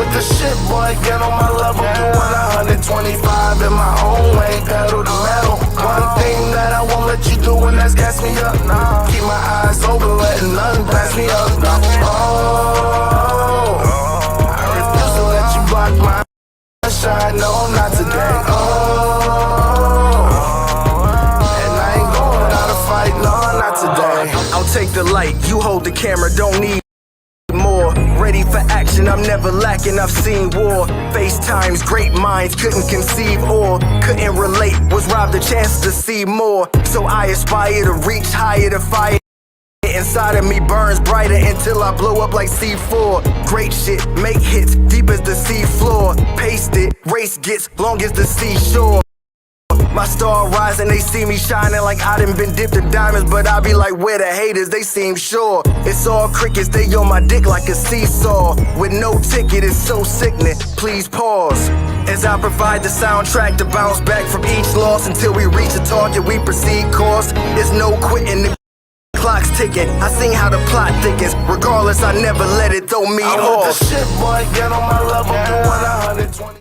The shit, boy, get on my level. Doing 125 in my own way, pedal to metal. One thing that I won't let you do, and that's gas me up. Keep my eyes open, letting nothing pass me up. Oh, I refuse to let you block my shine. No, not today. Oh, and I ain't going without a fight. No, not today. I'll take the light, you hold the camera, don't need more. Ready for action, I'm never lacking, I've seen war. FaceTimes, great minds couldn't conceive or couldn't relate, was robbed a chance to see more. So I aspire to reach higher, to fire inside of me burns brighter until I blow up like C4. Great shit, make hits deep as the sea floor. Paste it, race gets long as the seashore. My star rising, they see me shining like I done been dipped in diamonds. But I be like, where the haters, they seem sure. It's all crickets, they on my dick like a seesaw. With no ticket, it's so sickening, please pause. As I provide the soundtrack to bounce back from each loss. Until we reach the target, we proceed course. There's no quitting, the clock's ticking. I seen how the plot thickens. Regardless, I never let it throw me off. The shit, boy, get on my level. Doing 120.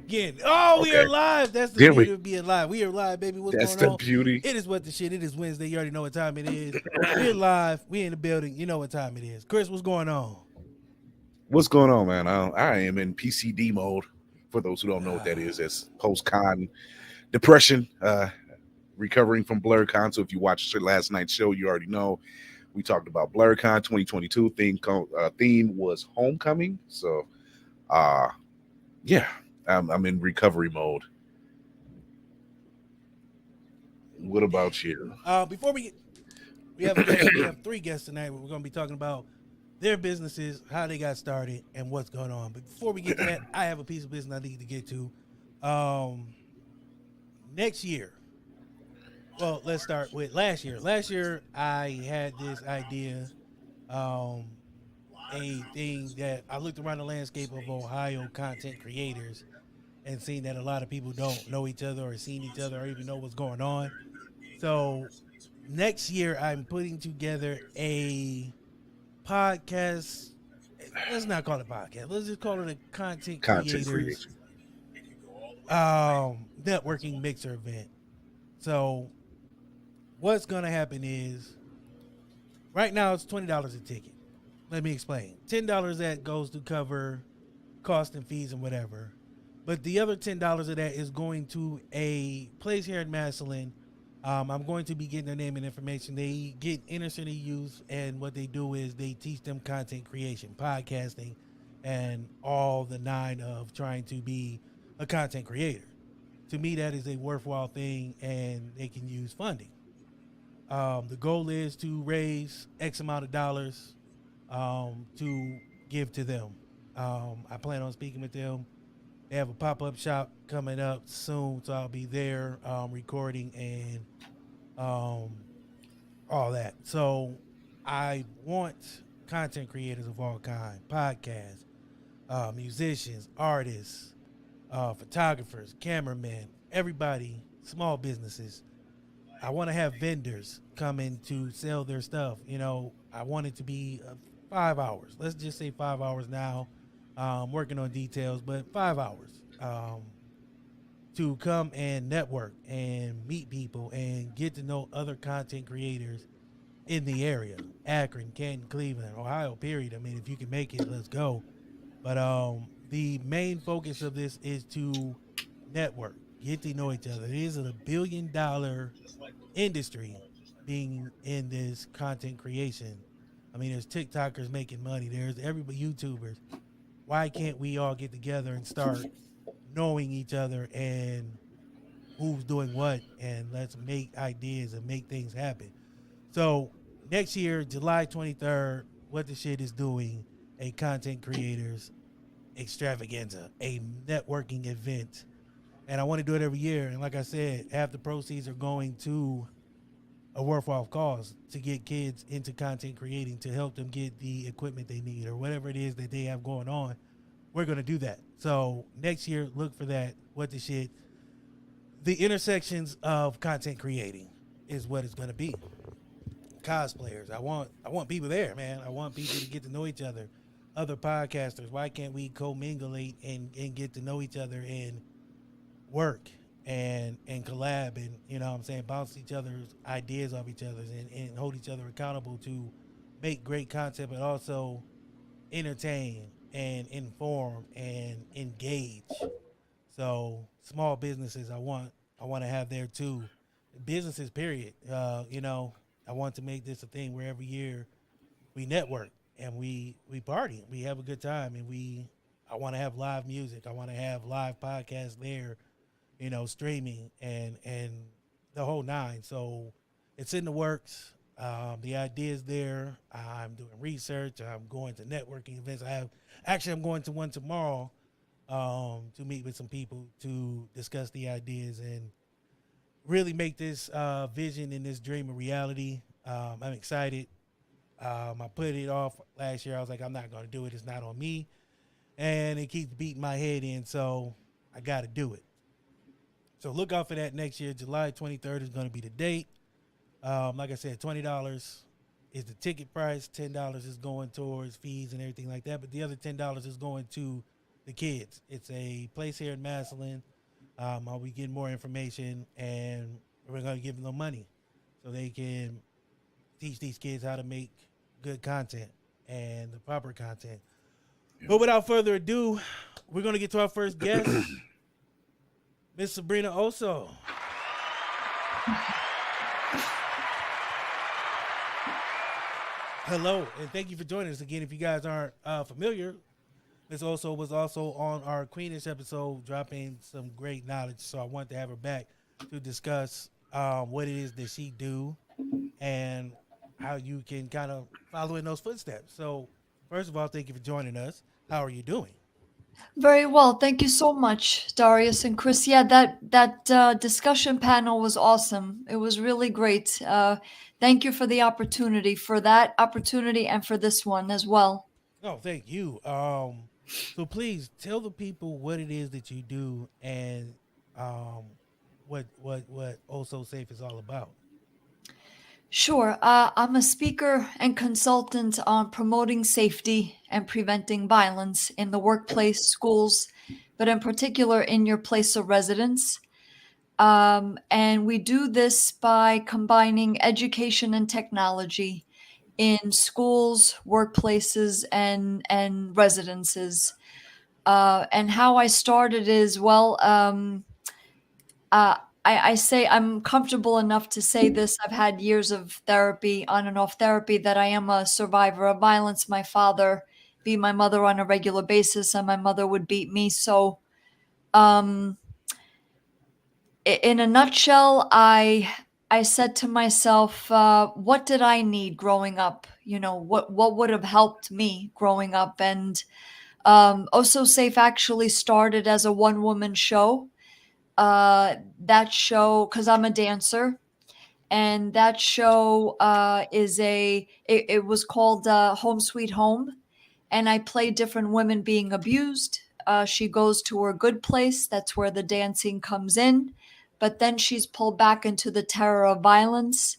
Again. Oh, we are live. That's the beauty of being live. We are live, baby. What's going on? That's the beauty. It is what the shit. It is Wednesday. You already know what time it is. We're live. We in the building. You know what time it is. Chris, what's going on? What's going on, man? I am in PCD mode. For those who don't know what that is, that's post-con depression, recovering from BlurCon. So if you watched last night's show, you already know we talked about BlurCon 2022. Theme was homecoming. So, yeah. I'm in recovery mode. What about you? Before we have three guests tonight. We're going to be talking about their businesses, how they got started, and what's going on. But before we get to that, I have a piece of business I need to get to. Next year. Well, let's start with last year. Last year, I had this idea, a thing that I looked around the landscape of Ohio content creators and seen that a lot of people don't know each other or seen each other or even know what's going on. So next year, I'm putting together a podcast. Let's not call it a podcast. Let's just call it a content creators networking mixer event. So what's going to happen is right now it's $20 a ticket. Let me explain. $10 that goes to cover cost and fees and whatever. But the other $10 of that is going to a place here in Massillon. I'm going to be getting their name and information. They get inner city youth, and what they do is they teach them content creation, podcasting, and all the nine of trying to be a content creator. To me, that is a worthwhile thing, and they can use funding. The goal is to raise X amount of dollars to give to them. I plan on speaking with them. They have a pop-up shop coming up soon, so I'll be there recording and all that. So I want content creators of all kinds, podcasts, musicians, artists, photographers, cameramen, everybody, small businesses. I want to have vendors come in to sell their stuff. You know, I want it to be 5 hours. Let's just say 5 hours now. Working on details, but 5 hours to come and network and meet people and get to know other content creators in the area. Akron, Canton, Cleveland, Ohio, period. I mean, if you can make it, let's go. But the main focus of this is to network, get to know each other. It is a $1 billion industry being in this content creation. I mean, there's TikTokers making money. There's everybody, YouTubers. Why can't we all get together and start knowing each other and who's doing what, and let's make ideas and make things happen. So next year, July 23rd, What the Shit is doing a content creators extravaganza, a networking event. And I want to do it every year. And like I said, half the proceeds are going to a worthwhile cause to get kids into content creating, to help them get the equipment they need or whatever it is that they have going on. We're going to do that. So next year, look for that. What the Shit. The intersections of content creating is what it's going to be. Cosplayers. I want people there, man. I want people to get to know each other. Other podcasters. Why can't we co-minglate and get to know each other and work and collab and, you know what I'm saying, bounce each other's ideas off each other's and hold each other accountable to make great content, but also entertain and inform and engage. So small businesses, I want to have there too. Businesses, period. I want to make this a thing where every year we network and we party, we have a good time, and I want to have live music. I want to have live podcasts there, streaming and the whole nine. So it's in the works. The idea is there. I'm doing research. I'm going to networking events. I'm going to one tomorrow to meet with some people to discuss the ideas and really make this vision and this dream a reality. I'm excited. I put it off last year. I was like, I'm not going to do it. It's not on me. And it keeps beating my head in, so I got to do it. So look out for that next year. July 23rd is going to be the date. Like I said, $20 is the ticket price. $10 is going towards fees and everything like that. But the other $10 is going to the kids. It's a place here in Massillon. I'll be getting more information, and we're going to give them money so they can teach these kids how to make good content and the proper content. Yeah. But without further ado, we're going to get to our first guest, Miss Sabrina Oso. Hello, and thank you for joining us again. If you guys aren't familiar, Miss Oso was also on our Queenish episode, dropping some great knowledge. So I wanted to have her back to discuss what it is that she do and how you can kind of follow in those footsteps. So first of all, thank you for joining us. How are you doing? Very well. Thank you so much, Darius and Chris. Yeah, that discussion panel was awesome. It was really great. Thank you for the opportunity, and for this one as well. Oh, thank you. So please tell the people what it is that you do and what Oh So Safe is all about. Sure. I'm a speaker and consultant on promoting safety and preventing violence in the workplace, schools, but in particular in your place of residence. And we do this by combining education and technology in schools, workplaces, and residences. And how I started is, I say I'm comfortable enough to say this. I've had years of therapy, on and off therapy, that I am a survivor of violence. My father beat my mother on a regular basis, and my mother would beat me. So, in a nutshell, I said to myself, what did I need growing up? What would have helped me growing up? And Oh So Safe actually started as a one-woman show. That show, because I'm a dancer, and that show it was called Home Sweet Home, and I played different women being abused. She goes to her good place. That's where the dancing comes in, but then she's pulled back into the terror of violence.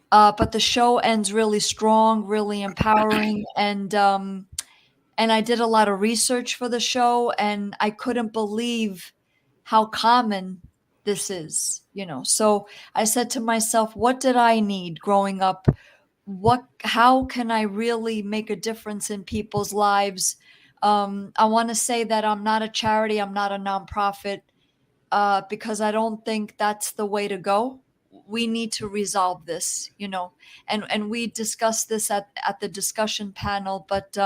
But the show ends really strong, really empowering, and I did a lot of research for the show, and I couldn't believe how common this is, So I said to myself, what did I need growing up? How can I really make a difference in people's lives? I want to say that I'm not a charity. I'm not a nonprofit, because I don't think that's the way to go. We need to resolve this, and we discussed this at the discussion panel, but,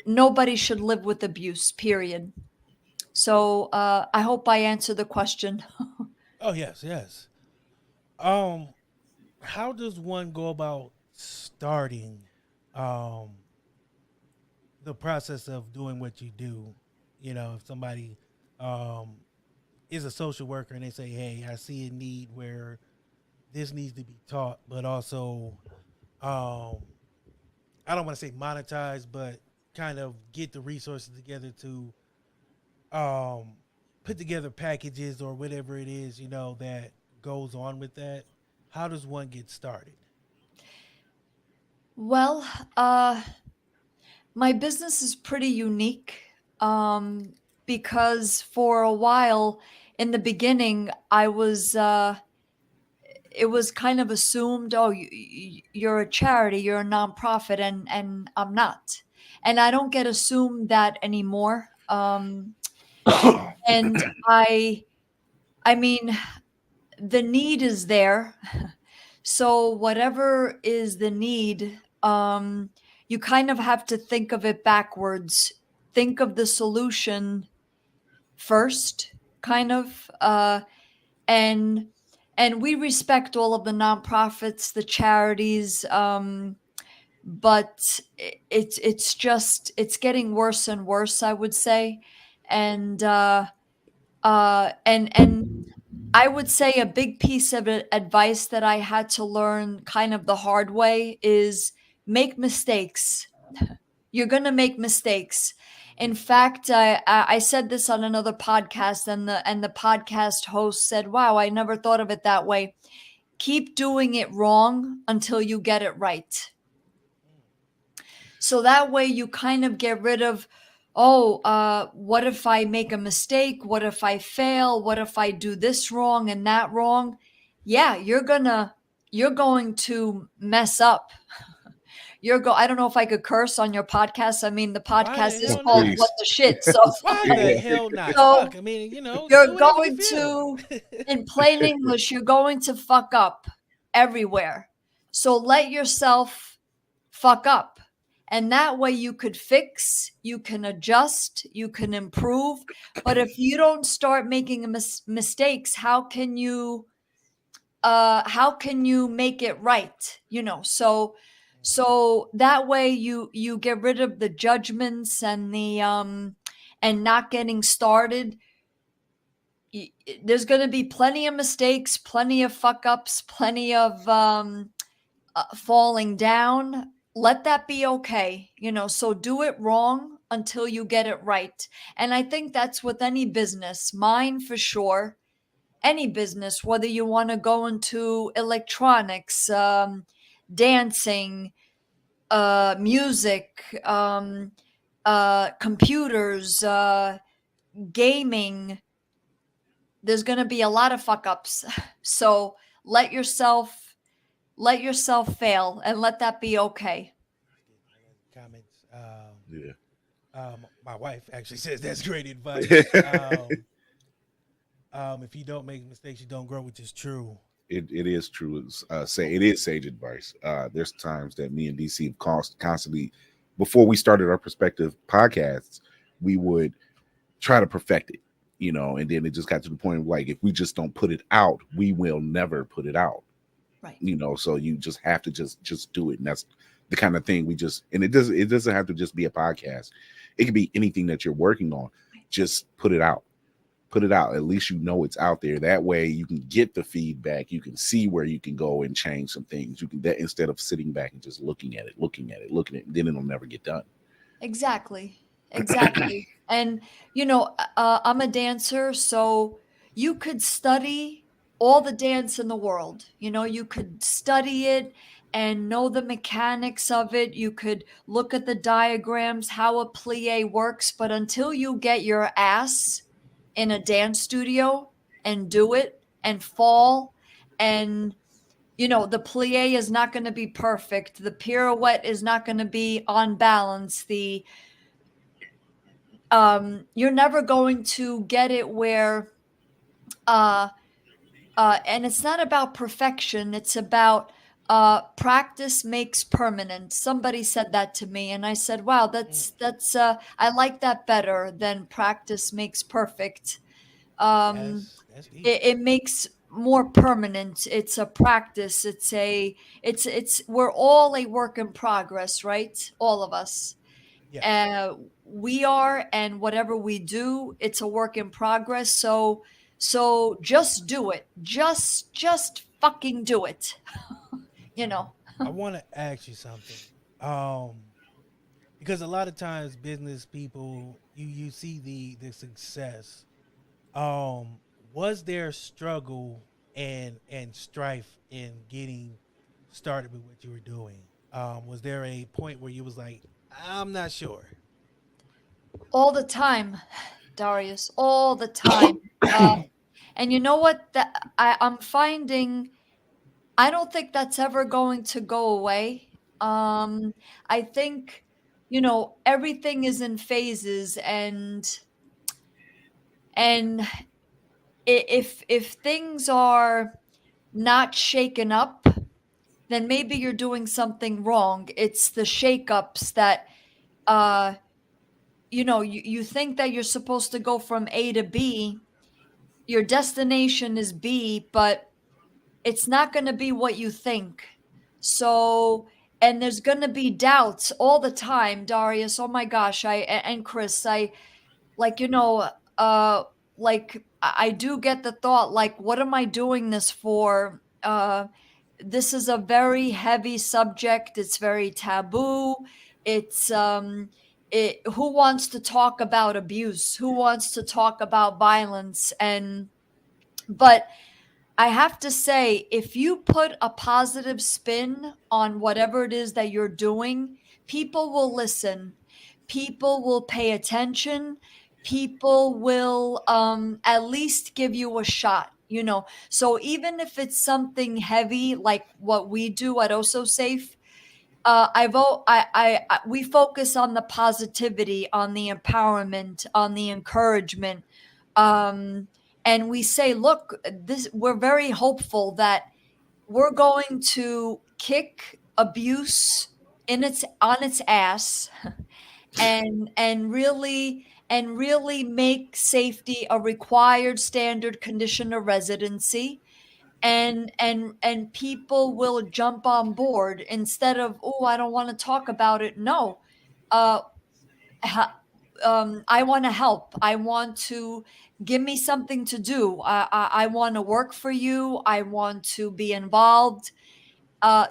nobody should live with abuse, period. So I hope I answered the question. Oh, yes. how does one go about starting um, the process of doing what you do? You know, if somebody um, is a social worker and they say, "Hey, I see a need where this needs to be taught," but also, um, I don't want to say monetize, but kind of get the resources together to um, put together packages or whatever it is, you know, that goes on with that. How does one get started? Well, uh, my business is pretty unique um, because for a while in the beginning, it was kind of assumed, oh, you're a charity, you're a nonprofit, and I'm not, and I don't get assumed that anymore. And I mean, the need is there. So whatever is the need, you kind of have to think of it backwards. Think of the solution first, kind of, and we respect all of the nonprofits, the charities, but it's just it's getting worse and worse, I would say, and and I would say a big piece of advice that I had to learn kind of the hard way is make mistakes. You're going to make mistakes. In fact, I said this on another podcast, and the podcast host said, "Wow, I never thought of it that way. Keep doing it wrong until you get it right." So that way you kind of get rid of, oh, what if I make a mistake? What if I fail? What if I do this wrong and that wrong? Yeah, you're going to mess up. I don't know if I could curse on your podcast. I mean, the Why podcast the is hell called not? What Please. the Shit. So Why the hell not? so Fuck. I mean, you know, you're do whatever you going feel. to, in plain English, you're going to fuck up everywhere. So let yourself fuck up. And that way you could fix, you can adjust, you can improve. But if you don't start making mistakes, how can you make it right? You know, so that way you get rid of the judgments and the and not getting started. There's going to be plenty of mistakes, plenty of fuck ups, plenty of falling down. Let that be okay, you know. So do it wrong until you get it right. And I think that's with any business, mine for sure. Any business, whether you want to go into electronics, dancing, music, computers, gaming, there's going to be a lot of fuck ups. So let yourself fail and let that be okay. Comments. Yeah. My wife actually says that's great advice. If you don't make mistakes, you don't grow, which is true. It is true. Say it is sage advice. There's times that me and DC have constantly, before we started our perspective podcasts, we would try to perfect it, you know, and then it just got to the point of like, if we just don't put it out, we will never put it out, Right. you know. So you just have to just do it, and that's the kind of thing we just. And it doesn't have to just be a podcast. It could be anything that you're working on. Just put it out. Put it out. At least you know it's out there. That way you can get the feedback. You can see where you can go and change some things. You can, that instead of sitting back and just looking at it, then it'll never get done. Exactly. Exactly. And, you know, I'm a dancer, so you could study all the dance in the world. You know, you could study it and know the mechanics of it. You could look at the diagrams, how a plie works, but until you get your ass in a dance studio and do it and fall, and you know, the plie is not going to be perfect, the pirouette is not going to be on balance, the you're never going to get it where uh and it's not about perfection, it's about practice makes permanent. Somebody said that to me and I said, wow, Mm, I like that better than practice makes perfect. um that's deep. it makes more permanent. It's a practice. It's we're all a work in progress, right? All of us. Yes. We are, and whatever we do, it's a work in progress. So just do it. Just fucking do it. You know. I want to ask you something. Um, because a lot of times business people, you see the success. Um, was there struggle and strife in getting started with what you were doing? Was there a point where you was like, I'm not sure? All the time, Darius, all the time. Uh, and you know what? I'm finding. I don't think that's ever going to go away. I think, everything is in phases, and if things are not shaken up, then maybe you're doing something wrong. It's the shakeups that uh you think that you're supposed to go from A to B. Your destination is B, but it's not going to be what you think. So, and there's going to be doubts all the time, Darius. Oh my gosh, and Chris, I like uh like I do get the thought, like, what am I doing this for? This is a very heavy subject. It's very taboo. It's who wants to talk about abuse? Who wants to talk about violence? And but I have to say, if you put a positive spin on whatever it is that you're doing, people will listen. People will pay attention. People will at least give you a shot. So even if it's something heavy like what we do at Also Safe, we focus on the positivity, on the empowerment, on the encouragement, um, and we say, look, this we're very hopeful that we're going to kick abuse in its on its ass, and really make safety a required standard condition of residency, and people will jump on board instead of, oh, I don't want to talk about it. No, uh I want to help. I want to give me something to do. I want to work for you. I want to be involved.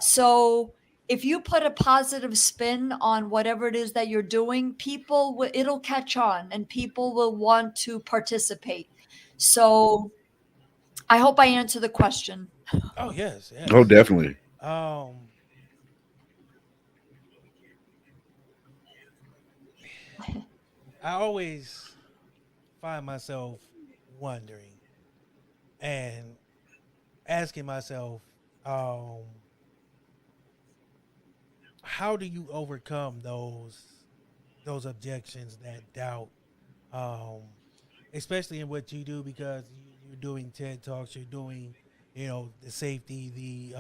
So if you put a positive spin on whatever it is that you're doing, it'll catch on, and people will want to participate. So I hope I answer the question. Oh yes, Oh, yes. definitely. Um, I always find myself wondering and asking myself, um, how do you overcome those objections, that doubt, um, especially in what you do, because you're doing TED talks, you're doing, the safety,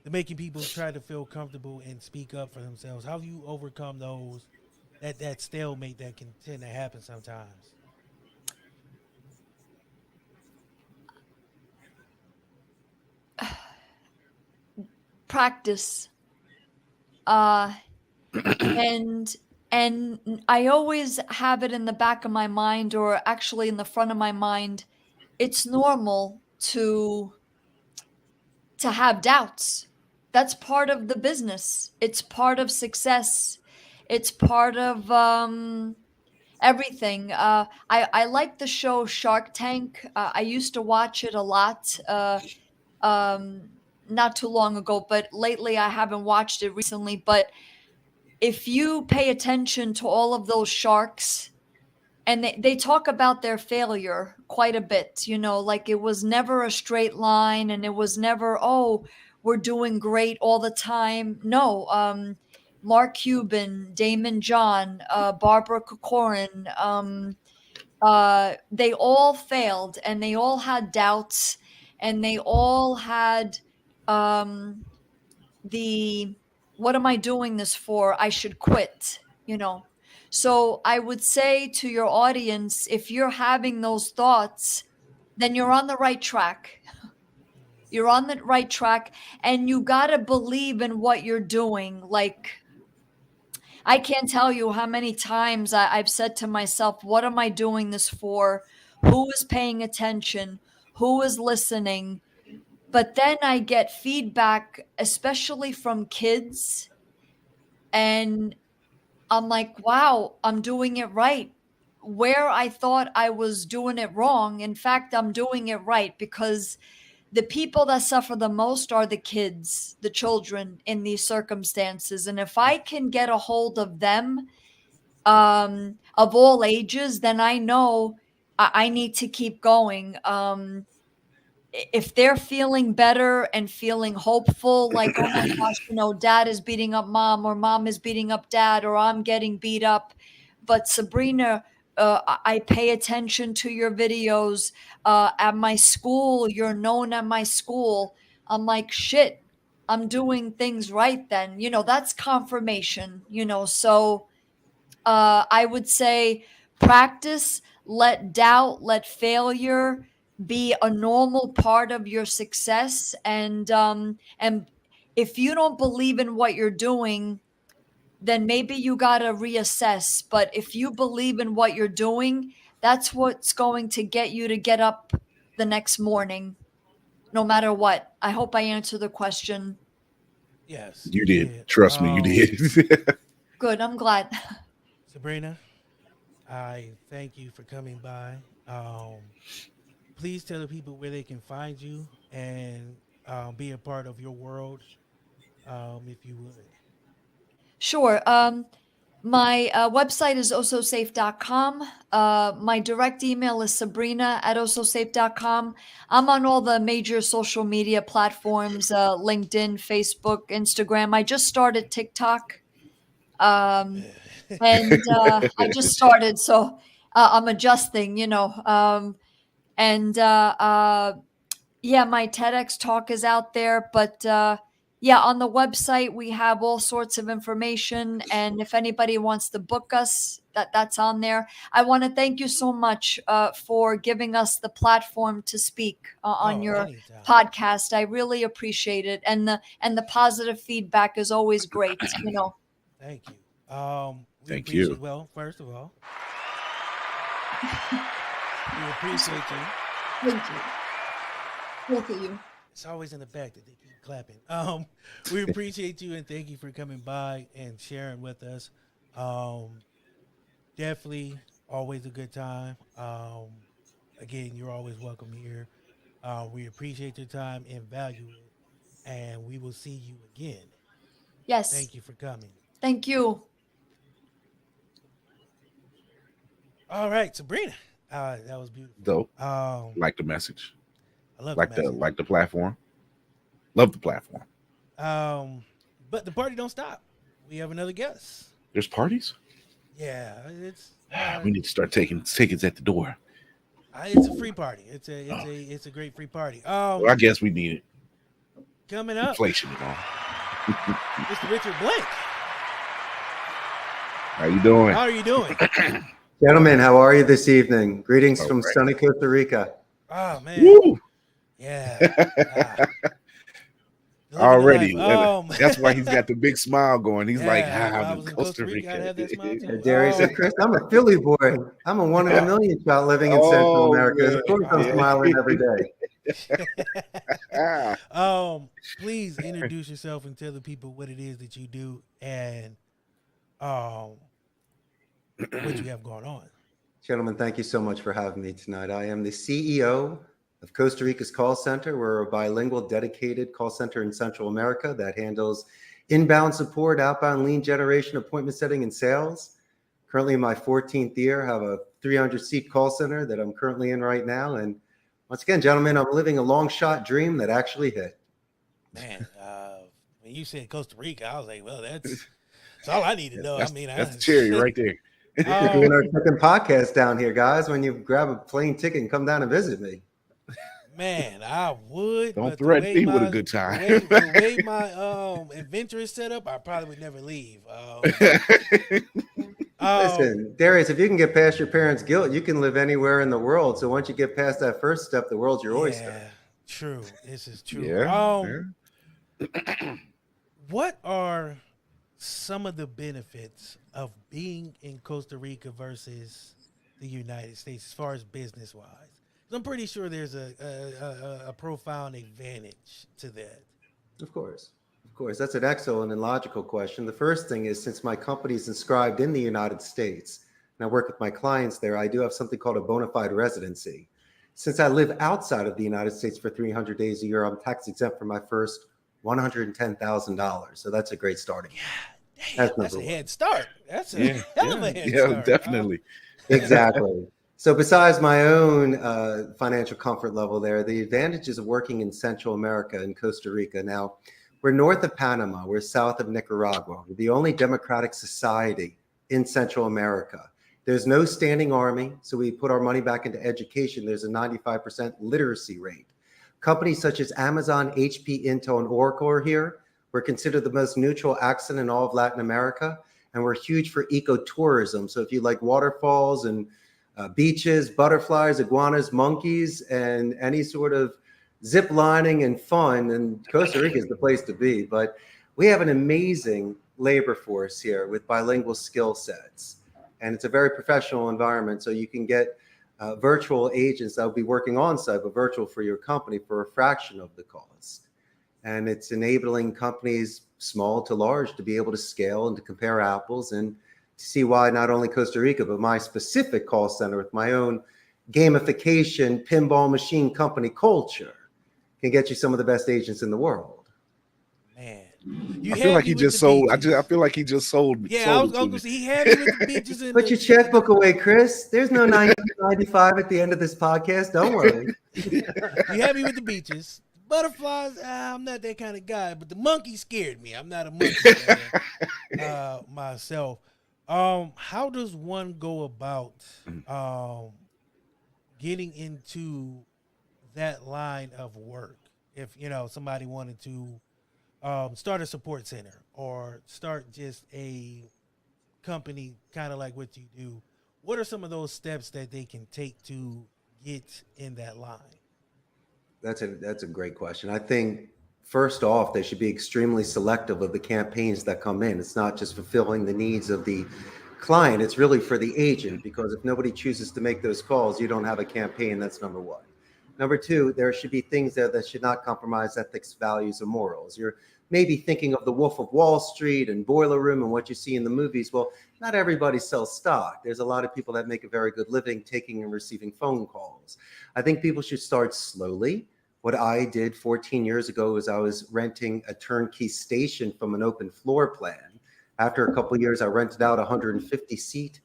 the making people try to feel comfortable and speak up for themselves. How do you overcome that stalemate that can tend to happen sometimes? Practice. Uh and and I always have it in the back of my mind, or actually in the front of my mind. It's normal to have doubts. That's part of the business. It's part of success. It's part of everything. I like the show Shark Tank. I used to watch it a lot. Um, Not too long ago, but lately I haven't watched it recently. But if you pay attention to all of those sharks, and they talk about their failure quite a bit, like it was never a straight line, and it was never, oh, we're doing great all the time. No, Mark Cuban, Damon John, Barbara Corcoran, they all failed, and they all had doubts, and they all had um, the what am I doing this for? I should quit. So I would say to your audience, if you're having those thoughts, then you're on the right track. You're on the right track, and you got to believe in what you're doing. Like, I can't tell you how many times I've said to myself, what am I doing this for? Who is paying attention? Who is listening? But then I get feedback, especially from kids, and I'm like, wow, I'm doing it right. Where I thought I was doing it wrong, in fact, I'm doing it right, because the people that suffer the most are the kids, the children in these circumstances. And if I can get a hold of them, of all ages, then I know I need to keep going. If they're feeling better and feeling hopeful, like, oh my gosh, dad is beating up mom, or mom is beating up dad, or I'm getting beat up. But Sabrina, I pay attention to your videos. At my school, you're known at my school. I'm like, shit, I'm doing things right then. That's confirmation, so I would say practice, let doubt, let failure be a normal part of your success. And if you don't believe in what you're doing, then maybe you got to reassess. But if you believe in what you're doing, that's what's going to get you to get up the next morning, no matter what. I hope I answered the question. Yes, You did. Trust me, you did. Good. I'm glad. Sabrina, I thank you for coming by. Please tell the people where they can find you and be a part of your world, if you would. Sure. My website is ososafe.com. My direct email is sabrina@ososafe.com. I'm on all the major social media platforms, LinkedIn, Facebook, Instagram. I just started TikTok. And I just started, so I'm adjusting, and yeah, my TEDx talk is out there, but yeah, on the website we have all sorts of information, and if anybody wants to book us, that's on there. I want to thank you so much for giving us the platform to speak on your anytime. podcast. I really appreciate it, and the positive feedback is always great. Thank you. We Thank appreciate, you. Well, first of all, we appreciate you. Thank you. Both of you. It's always in the back that they keep clapping. We appreciate you and thank you for coming by and sharing with us. Definitely always a good time. Again, you're always welcome here. We appreciate your time and value it, and we will see you again. Yes. Thank you for coming. Thank you. All right, Sabrina. That was beautiful. Dope. I Like the message. love Like the message. the platform. Love the platform. But the party don't stop. We have another guest. There's parties? Yeah, it's We need to start taking tickets at the door. it's a free party. It's a great free party. Well, I guess we need it. Coming up, Inflation and all. Mr. Richard Blake. How you doing? How are you doing? Gentlemen, how are you this evening? Greetings from Right. sunny Costa Rica. Oh man. Woo! Yeah. Already. Life. That's why he's got the big smile going. He's like, Yeah, if I I'm was in in Costa Rica. I'd have that smile too. Darius and Chris, I'm a Philly boy. I'm a one in a million shot living in Central America. man. Of course, I'm smiling every day. Please introduce yourself and tell the people what it is that you do and what you have going on. Gentlemen, thank you so much for having me tonight. I am the CEO of Costa Rica's call center. We're a bilingual, dedicated call center in Central America that handles inbound support, outbound lead generation, appointment setting, and sales. Currently in my 14th year, I have a 300-seat call center that I'm currently in right now. And once again, gentlemen, I'm living a long shot dream that actually hit. Man, when you said Costa Rica, I was like, well, that's all I need to know. That's, I mean, that's the cherry right there. We're doing our second podcast down here, guys. When you grab a plane ticket and come down and visit me. Man, I would. Don't but threaten me with a good time. The way my adventure is set up, I probably would never leave. Listen, Darius, if you can get past your parents' guilt, you can live anywhere in the world. So once you get past that first step, the world's your oyster. Yeah, true. This is true. Yeah. What are some of the benefits of being in Costa Rica versus the United States as far as business wise? I'm pretty sure there's a profound advantage to that. Of course. Of course. That's an excellent and logical question. The first thing is, since my company is inscribed in the United States and I work with my clients there, I do have something called a bona fide residency. Since I live outside of the United States for 300 days a year, I'm tax exempt for my first $110,000. So that's a great starting point. Damn, that's a head start. That's a hell of a head yeah, start. definitely. Exactly. So besides my own financial comfort level there, the advantages of working in Central America and Costa Rica. Now, we're north of Panama. We're south of Nicaragua. We're the only democratic society in Central America. There's no standing army, so we put our money back into education. There's a 95% literacy rate. Companies such as Amazon, HP, Intel, and Oracle are here. We're considered the most neutral accent in all of Latin America, and we're huge for ecotourism. So if you like waterfalls and beaches, butterflies, iguanas, monkeys, and any sort of zip lining and fun, and Costa Rica is the place to be. But we have an amazing labor force here with bilingual skill sets. And it's a very professional environment. So you can get virtual agents that will be working on site, but virtual for your company for a fraction of the cost. And it's enabling companies, small to large, to be able to scale and to compare apples and to see why not only Costa Rica, but my specific call center with my own gamification pinball machine company culture can get you some of the best agents in the world. Man, I feel like he just sold. I feel like he just sold me. Yeah, I was going to say he had me with the beaches. Put your checkbook away, Chris. There's no 1995 at the end of this podcast. Don't worry. You had me with the beaches. Butterflies, I'm not that kind of guy, but the monkey scared me. I'm not a monkey myself. How does one go about getting into that line of work? If somebody wanted to start a support center or start just a company, kind of like what you do, what are some of those steps that they can take to get in that line? That's a great question. I think first off, they should be extremely selective of the campaigns that come in. It's not just fulfilling the needs of the client, it's really for the agent, because if nobody chooses to make those calls, you don't have a campaign. That's number one. Number two, there should be things there that should not compromise ethics, values, or morals. You're maybe thinking of the Wolf of Wall Street and Boiler Room and what you see in the movies. Well, not everybody sells stock. There's a lot of people that make a very good living taking and receiving phone calls. I think people should start slowly. What I did 14 years ago was I was renting a turnkey station from an open floor plan. After a couple of years, I rented out a 150-seat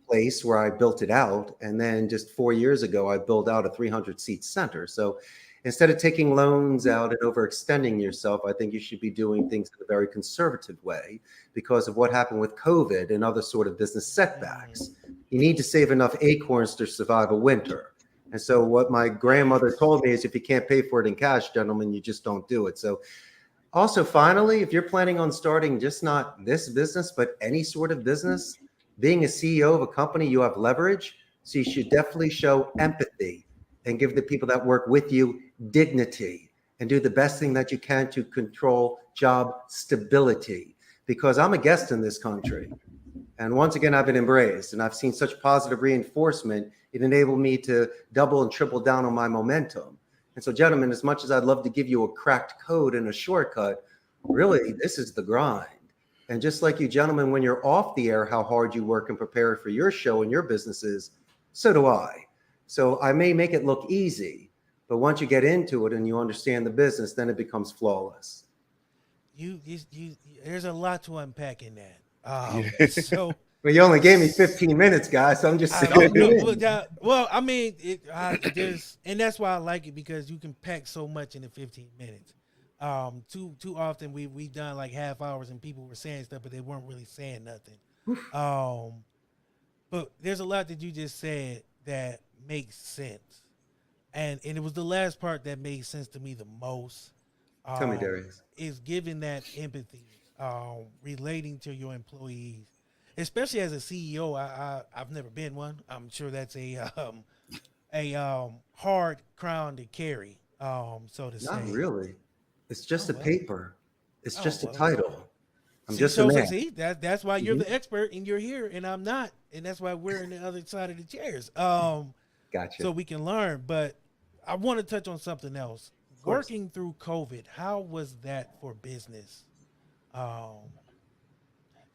place where I built it out. And then just 4 years ago, I built out a 300-seat center. So instead of taking loans out and overextending yourself, I think you should be doing things in a very conservative way because of what happened with COVID and other sort of business setbacks. You need to save enough acorns to survive a winter. And so what my grandmother told me is if you can't pay for it in cash, gentlemen, you just don't do it. So also, finally, if you're planning on starting just not this business, but any sort of business, being a CEO of a company, you have leverage. So you should definitely show empathy and give the people that work with you dignity and do the best thing that you can to control job stability. Because I'm a guest in this country. And once again, I've been embraced and I've seen such positive reinforcement. It enabled me to double and triple down on my momentum. And so, gentlemen, as much as I'd love to give you a cracked code and a shortcut, really, this is the grind. And just like you gentlemen, when you're off the air, how hard you work and prepare for your show and your businesses, so do I. So I may make it look easy, but once you get into it and you understand the business, then it becomes flawless. There's a lot to unpack in that. So. Well, you only gave me 15 minutes, guys, so I'm just saying. Well, I mean, and that's why I like it, because you can pack so much into 15 minutes. Too often we've done like half hours and people were saying stuff, but they weren't really saying nothing. But there's a lot that you just said that makes sense, and it was the last part that made sense to me the most. Tell me, Darius. Is giving that empathy, relating to your employees. especially as a CEO. I've never been one. I'm sure that's a hard crown to carry, so to Not say. really. It's Oh just a well. paper. It's Oh just a well. title. I'm See, just a so man. see that's why you're Mhm. the expert and you're here and I'm not, and that's why we're in the other side of the chairs. Gotcha. So we can learn. But I want to touch on something else. Of course. Working through COVID, how was that for business? Because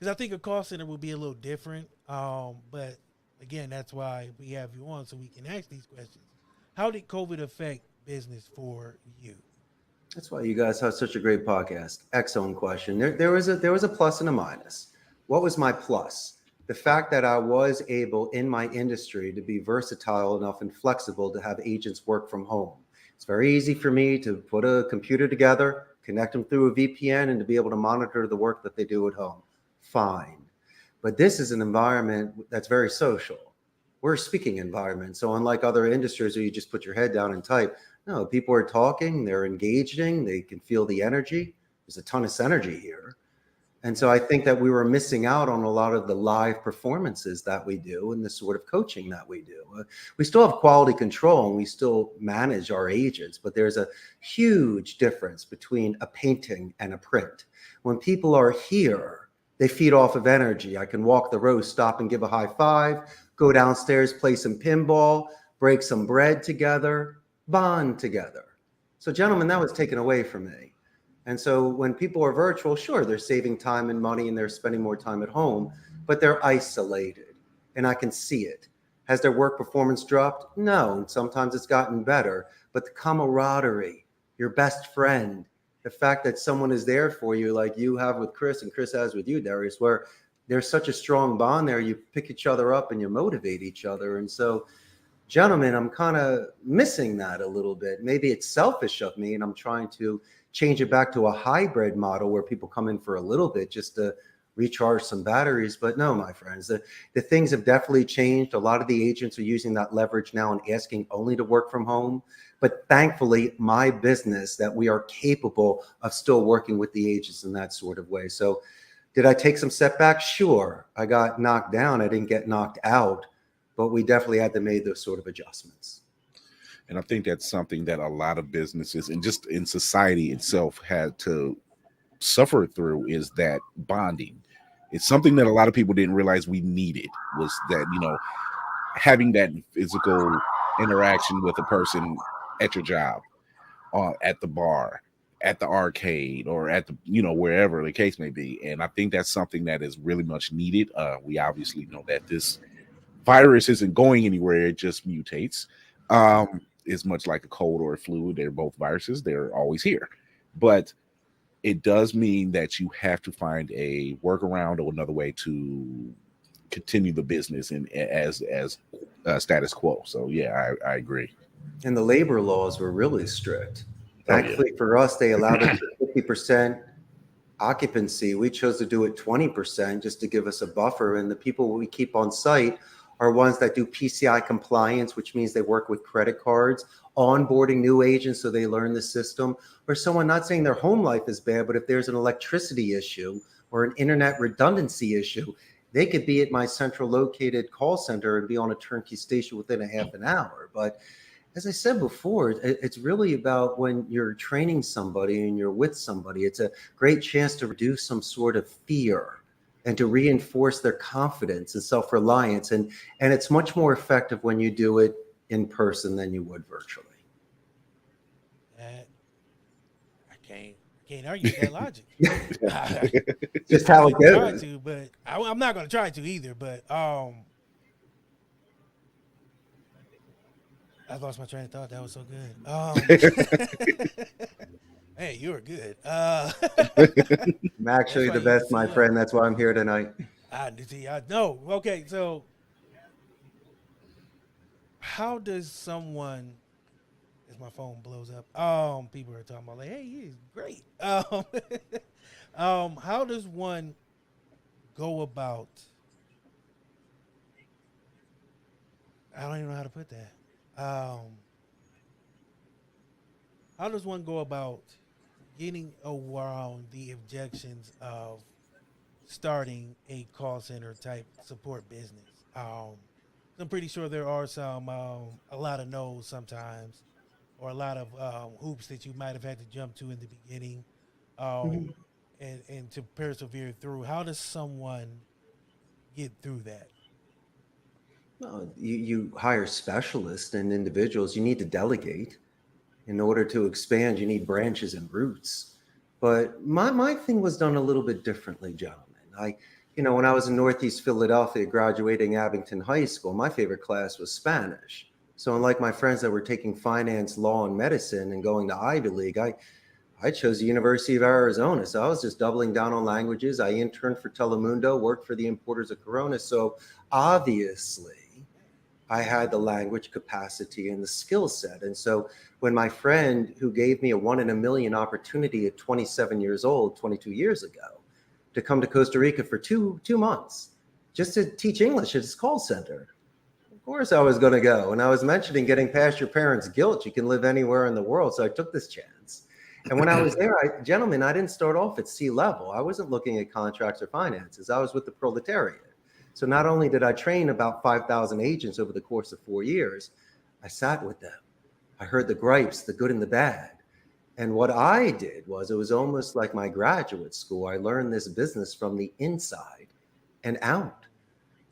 I think a call center will be a little different. But again, that's why we have you on so we can ask these questions. How did COVID affect business for you? That's why you guys have such a great podcast. Excellent question. There was a plus and a minus. What was my plus? The fact that I was able in my industry to be versatile enough and flexible to have agents work from home. It's very easy for me to put a computer together, connect them through a VPN, and to be able to monitor the work that they do at home. Fine. But this is an environment that's very social. We're a speaking environment. So unlike other industries where you just put your head down and type, no, people are talking, they're engaging, they can feel the energy. There's a ton of synergy here. And so I think that we were missing out on a lot of the live performances that we do and the sort of coaching that we do. We still have quality control and we still manage our agents, but there's a huge difference between a painting and a print. When people are here, they feed off of energy. I can walk the row, stop and give a high five, go downstairs, play some pinball, break some bread together, bond together. So, gentlemen, that was taken away from me. And so when people are virtual, sure, they're saving time and money and they're spending more time at home, but they're isolated and I can see it. Has their work performance dropped? No. And sometimes it's gotten better, but the camaraderie, your best friend, the fact that someone is there for you, like you have with Chris and Chris has with you, Darius, where there's such a strong bond there, you pick each other up and you motivate each other. And so, gentlemen, I'm kind of missing that a little bit. Maybe it's selfish of me and I'm trying to change it back to a hybrid model where people come in for a little bit just to recharge some batteries. But no, my friends, the things have definitely changed. A lot of the agents are using that leverage now and asking only to work from home. But thankfully, my business, that we are capable of still working with the agents in that sort of way. So did I take some setbacks? Sure. I got knocked down. I didn't get knocked out, but we definitely had to make those sort of adjustments. And I think that's something that a lot of businesses and just in society itself had to suffer through, is that bonding. It's something that a lot of people didn't realize we needed, was that, having that physical interaction with a person at your job, at the bar, at the arcade, or at the, wherever the case may be. And I think that's something that is really much needed. We obviously know that this virus isn't going anywhere. It just mutates. Is much like a cold or a flu. They're both viruses. They're always here. But it does mean that you have to find a workaround or another way to continue the business and as status quo. So yeah, I agree. And the labor laws were really strict. Oh, yeah. Thankfully for us, they allowed us 50% occupancy. We chose to do it 20% just to give us a buffer. And the people we keep on site are ones that do PCI compliance, which means they work with credit cards, onboarding new agents so they learn the system, or someone, not saying their home life is bad, but if there's an electricity issue or an internet redundancy issue, they could be at my central located call center and be on a turnkey station within a half an hour. But as I said before, it's really about when you're training somebody and you're with somebody, it's a great chance to reduce some sort of fear and to reinforce their confidence and self-reliance. And it's much more effective when you do it in person than you would virtually. I can't argue that logic. Just how it Try goes. to, but I'm not going to try to either. But I lost my train of thought. That was so good. Hey, you were good. I'm actually That's why the you best, my see, friend. That's why I'm here tonight. I know. Okay, so how does someone, as my phone blows up, people are talking about like, hey, he's great. How does one go about? I don't even know how to put that. How does one go about getting around the objections of starting a call center type support business. I'm pretty sure there are a lot of no's sometimes, or a lot of hoops that you might have had to jump to in the beginning, um, Mhm. and to persevere through. How does someone get through that? No, you hire specialists and individuals. You need to delegate. In order to expand, you need branches and roots. But my thing was done a little bit differently, gentlemen. When I was in Northeast Philadelphia, graduating Abington High School, my favorite class was Spanish. So unlike my friends that were taking finance, law, and medicine and going to Ivy League, I chose the University of Arizona. So I was just doubling down on languages. I interned for Telemundo, worked for the importers of Corona. So obviously, I had the language capacity and the skill set. And so when my friend who gave me a 1 in a million opportunity at 27 years old, 22 years ago, to come to Costa Rica for two months just to teach English at his call center, of course I was going to go. And I was mentioning getting past your parents' guilt. You can live anywhere in the world. So I took this chance. And when I was there, gentlemen, I didn't start off at sea level. I wasn't looking at contracts or finances. I was with the proletariat. So not only did I train about 5,000 agents over the course of 4 years, I sat with them. I heard the gripes, the good and the bad. And what I did was, it was almost like my graduate school. I learned this business from the inside and out.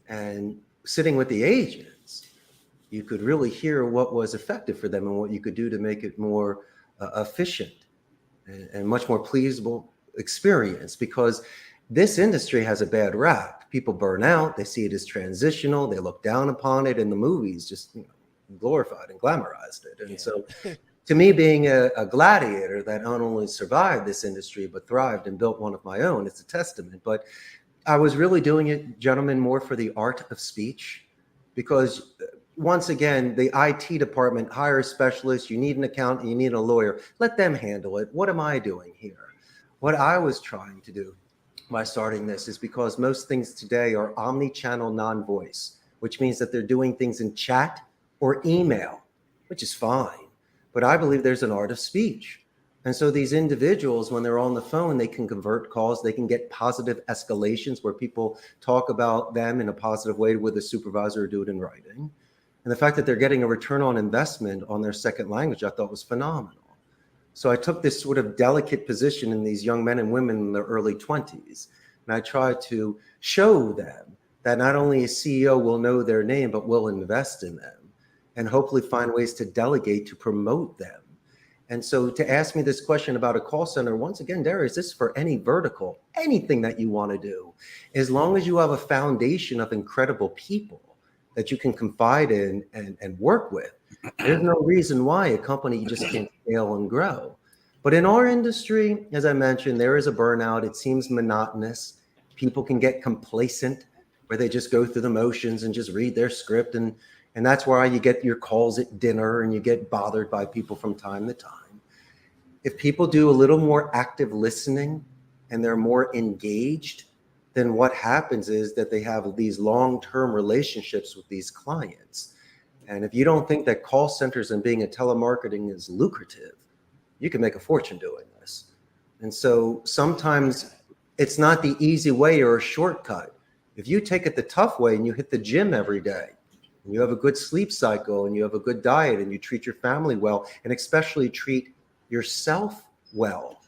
And sitting with the agents, you could really hear what was effective for them and what you could do to make it more efficient and much more pleasurable experience, because this industry has a bad rap. People burn out. They see it as transitional. They look down upon it, and the movies just glorified and glamorized it. And so to me, being a gladiator that not only survived this industry, but thrived and built one of my own, it's a testament. But I was really doing it, gentlemen, more for the art of speech, because once again, the IT department hires specialists. You need an accountant, you need a lawyer. Let them handle it. What am I doing here? What I was trying to do by starting this is because most things today are omni-channel non-voice, which means that they're doing things in chat or email, which is fine. But I believe there's an art of speech. And so these individuals, when they're on the phone, they can convert calls, they can get positive escalations where people talk about them in a positive way with a supervisor or do it in writing. And the fact that they're getting a return on investment on their second language, I thought was phenomenal. So I took this sort of delicate position in these young men and women in their early 20s. And I tried to show them that not only a CEO will know their name, but will invest in them and hopefully find ways to delegate to promote them. And so to ask me this question about a call center, once again, Darius, this is for any vertical, anything that you want to do. As long as you have a foundation of incredible people that you can confide in and work with, there's no reason why a company just can't scale and grow. But in our industry, as I mentioned, there is a burnout. It seems monotonous. People can get complacent where they just go through the motions and just read their script. And that's why you get your calls at dinner and you get bothered by people from time to time. If people do a little more active listening and they're more engaged, then what happens is that they have these long-term relationships with these clients. And if you don't think that call centers and being a telemarketing is lucrative, you can make a fortune doing this. And so sometimes it's not the easy way or a shortcut. If you take it the tough way and you hit the gym every day, and you have a good sleep cycle and you have a good diet and you treat your family well, and especially treat yourself well,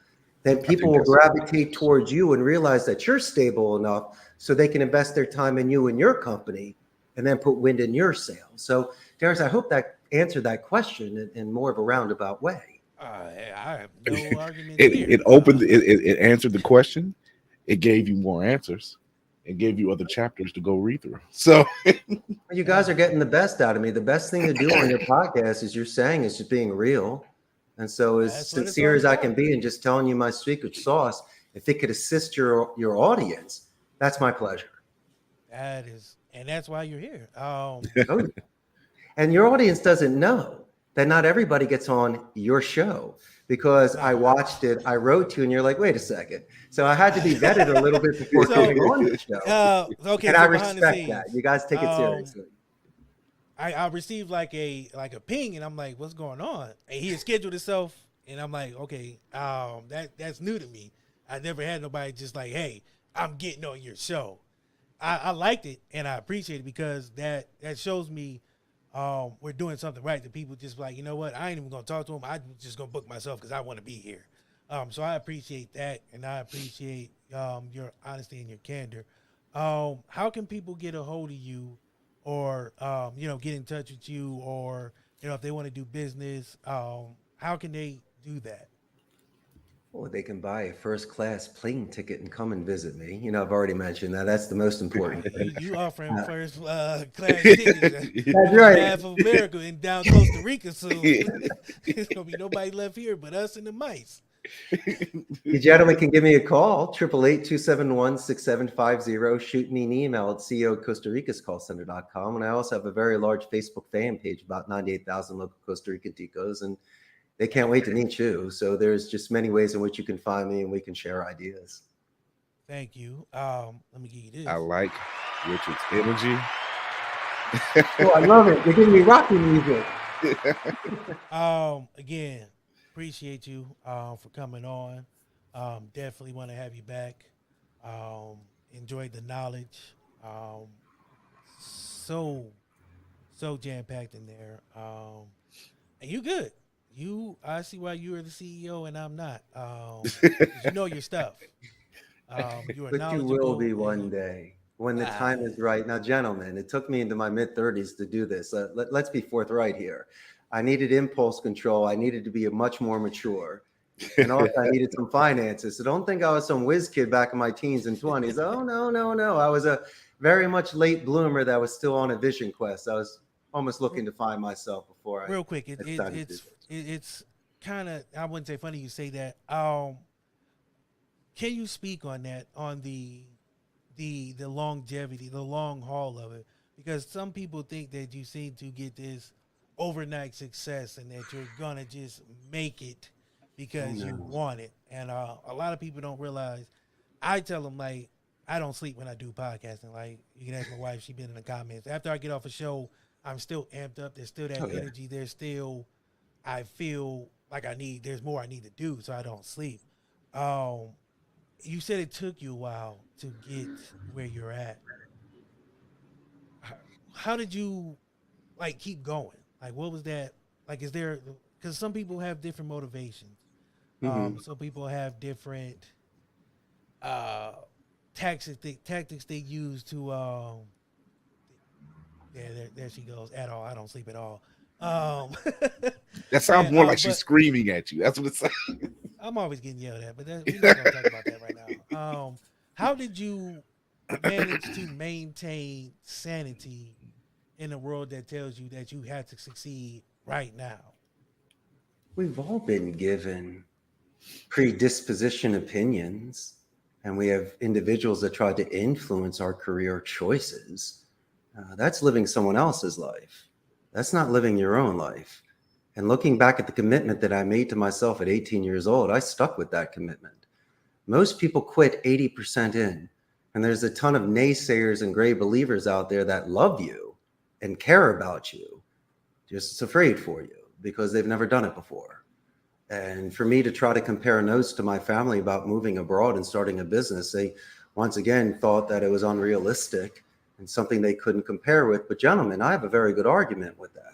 then people will gravitate towards you and realize that you're stable enough so they can invest their time in you and your company and then put wind in your sails. So, Darius, I hope that answered that question in more of a roundabout way. I have no argument. It answered the question. It gave you more answers. It gave you other chapters to go read through. So you guys are getting the best out of me. The best thing to do on your podcast, as you're saying, is just being real. And so as sincere as I can be and just telling you my secret sauce, if it could assist your audience, that's my pleasure. That is, and that's why you're here. And your audience doesn't know that not everybody gets on your show, because I watched it, I wrote to you, and you're like, wait a second. So I had to be vetted a little bit before coming on the show. Okay, and so I respect that. You guys take it seriously. I received like a ping, and I'm like, what's going on? And he had scheduled himself, and I'm like, okay, that's new to me. I never had nobody just like, hey, I'm getting on your show. I liked it and I appreciate it because that shows me we're doing something right. That people just like, you know what, I ain't even gonna talk to them. I'm just gonna book myself because I want to be here. So I appreciate that, and I appreciate your honesty and your candor. How can people get a hold of you, or get in touch with you, or if they want to do business? How can they do that? Well, they can buy a first-class plane ticket and come and visit me. I've already mentioned that. That's the most important thing. You offering first class tickets That's on right. behalf of America and down Costa Rica soon. There's gonna be nobody left here but us and the mice. You gentlemen can give me a call, 888-271-6750. Shoot me an email at ceocostaricascallcenter.com. And I also have a very large Facebook fan page, about 98,000 local Costa Rican ticos, and they can't wait to meet you. So there's just many ways in which you can find me and we can share ideas. Thank you. Let me give you this. I like Richard's energy. Oh, I love it. You're giving me Rocky music. Again, appreciate you for coming on. Definitely want to have you back. Enjoyed the knowledge. So jam-packed in there. And you good. I see why you are the CEO and I'm not. 'Cause you know your stuff. You are But you will be knowledgeable one and- day when the time is right. Now, gentlemen, it took me into my mid-30s to do this. Let's be forthright here. I needed impulse control. I needed to be much more mature. And also I needed some finances. So don't think I was some whiz kid back in my teens and 20s. Oh, no. I was a very much late bloomer that was still on a vision quest. I was almost looking to find myself before I real quick. decided to do this. It's kind of, I wouldn't say funny you say that. Can you speak on that, on the longevity, the long haul of it? Because some people think that you seem to get this overnight success and that you're gonna just make it because you want it. And a lot of people don't realize. I tell them, like, I don't sleep when I do podcasting. Like, you can ask my wife; she's been in the comments. After I get off a show, I'm still amped up. There's still that energy. There's still, I feel like there's more I need to do, so I don't sleep. You said it took you a while to get where you're at. How did you, like, keep going? Like, what was that? Like, is there, because some people have different motivations. Some people have different tactics they use to, there she goes, at all. I don't sleep at all. That sounds more like she's screaming at you. That's what it sounds. I'm always getting yelled at, but we're not going to talk about that right now. How did you manage to maintain sanity in a world that tells you that you have to succeed right now? We've all been given predisposition opinions, and we have individuals that try to influence our career choices. That's living someone else's life. That's not living your own life. And looking back at the commitment that I made to myself at 18 years old, I stuck with that commitment. Most people quit 80% in, and there's a ton of naysayers and gray believers out there that love you and care about you, just afraid for you because they've never done it before. And for me to try to compare notes to my family about moving abroad and starting a business, they once again thought that it was unrealistic and something they couldn't compare with. But gentlemen, I have a very good argument with that.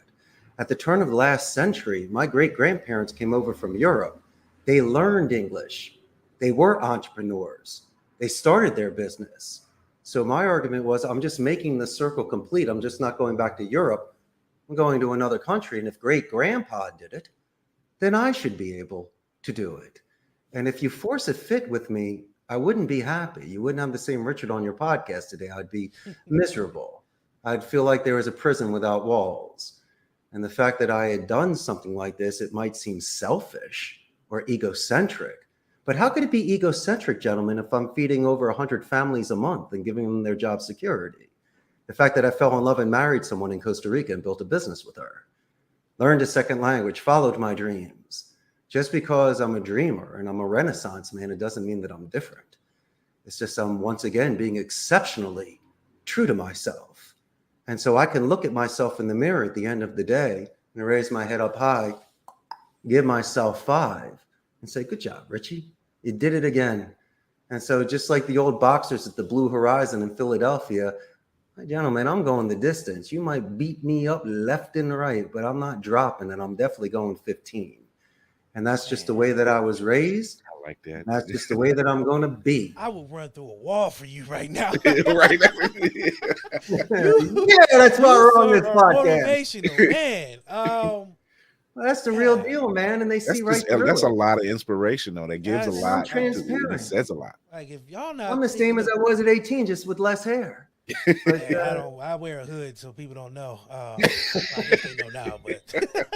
At the turn of the last century, my great-grandparents came over from Europe. They learned English. They were entrepreneurs. They started their business. So my argument was, I'm just making the circle complete. I'm just not going back to Europe. I'm going to another country. And if great-grandpa did it, then I should be able to do it. And if you force a fit with me, I wouldn't be happy. You wouldn't have the same Richard on your podcast today. I'd be miserable. I'd feel like there was a prison without walls. And the fact that I had done something like this, it might seem selfish or egocentric. But how could it be egocentric, gentlemen, if I'm feeding over 100 families a month and giving them their job security? The fact that I fell in love and married someone in Costa Rica and built a business with her. Learned a second language, followed my dreams. Just because I'm a dreamer and I'm a Renaissance man, it doesn't mean that I'm different. It's just I'm once again being exceptionally true to myself. And so I can look at myself in the mirror at the end of the day and raise my head up high, give myself 5 and say, good job, Richie. You did it again. And so just like the old boxers at the Blue Horizon in Philadelphia, gentlemen, I'm going the distance. You might beat me up left and right, but I'm not dropping, and I'm definitely going 15. And that's just the way that I was raised. I like that. That's just the way that I'm going to be. I will run through a wall for you right now. Right. Yeah, that's why we're on this podcast. Motivational, man. Well, that's the real deal, man. And they see through that's it. a lot of inspiration, though. That gives a That's- lot. I'm transparent. It says a lot. Like if y'all not, I'm the same as I was at 18, just with less hair. But, Hey, I wear a hood so people don't know. I guess they know now, but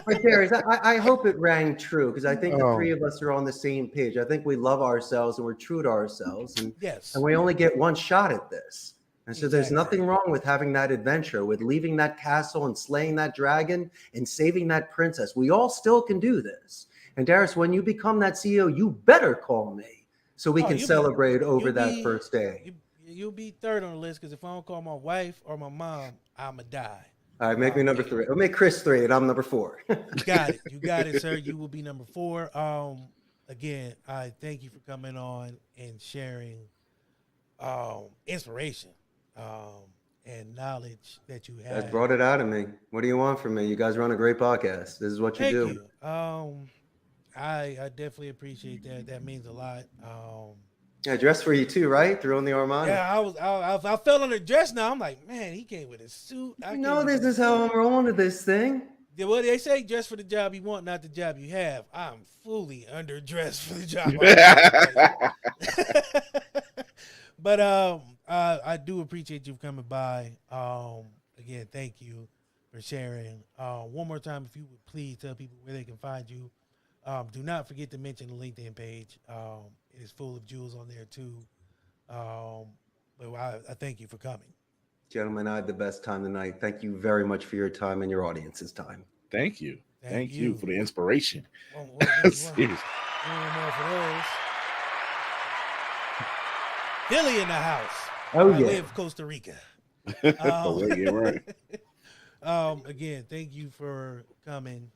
But Darius, I hope it rang true because I think the Oh. three of us are on the same page. I think we love ourselves and we're true to ourselves, and yes, we only get one shot at this. And so there's Exactly. nothing wrong with having that adventure, with leaving that castle and slaying that dragon and saving that princess. We all still can do this. And Darius, when you become that CEO, you better call me so we Oh, can you'll be- celebrate over you'll that be- first day. you'll be third on the list because if I don't call my wife or my mom, I'ma die. All right, make me number 3. I'll make Chris 3 and I'm number 4. You got it, sir. You will be number 4. Again, I thank you for coming on and sharing inspiration and knowledge that you You have. guys brought it out of me. What do you want from me? You guys run a great podcast. This is what you Thank do. you. I definitely appreciate that. That means a lot. Yeah, dress for you too, right? Throw in the Armani. Yeah, I felt underdressed now. I'm like, man, he came with his suit. You know, this is how I'm rolling to this thing. Yeah, well, they say dress for the job you want, not the job you have. I'm fully underdressed for the job. But I do appreciate you coming by. Again, thank you for sharing. One more time, if you would please tell people where they can find you. Do not forget to mention the LinkedIn page. It is full of jewels on there too. But I thank you for coming. Gentlemen, I had the best time tonight. Thank you very much for your time and your audience's time. Thank you. Thank Thank you. you for the inspiration. One Seriously. more for those. Billy in the house. Oh, By yeah. way of Costa Rica. Oh, yeah, right. Again, thank you for coming.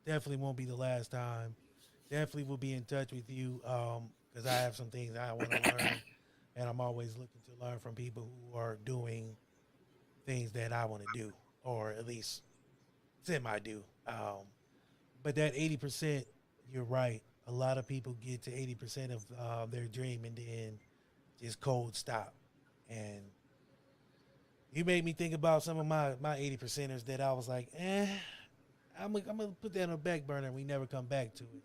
Definitely won't be the last time. Definitely will be in touch with you because I have some things I want to learn, and I'm always looking to learn from people who are doing things that I want to do, or at least semi-do. But that 80%, you're right. A lot of people get to 80% of their dream and then just cold stop. And you made me think about some of my 80%ers that I was like, I'm gonna put that on the back burner and we never come back to it.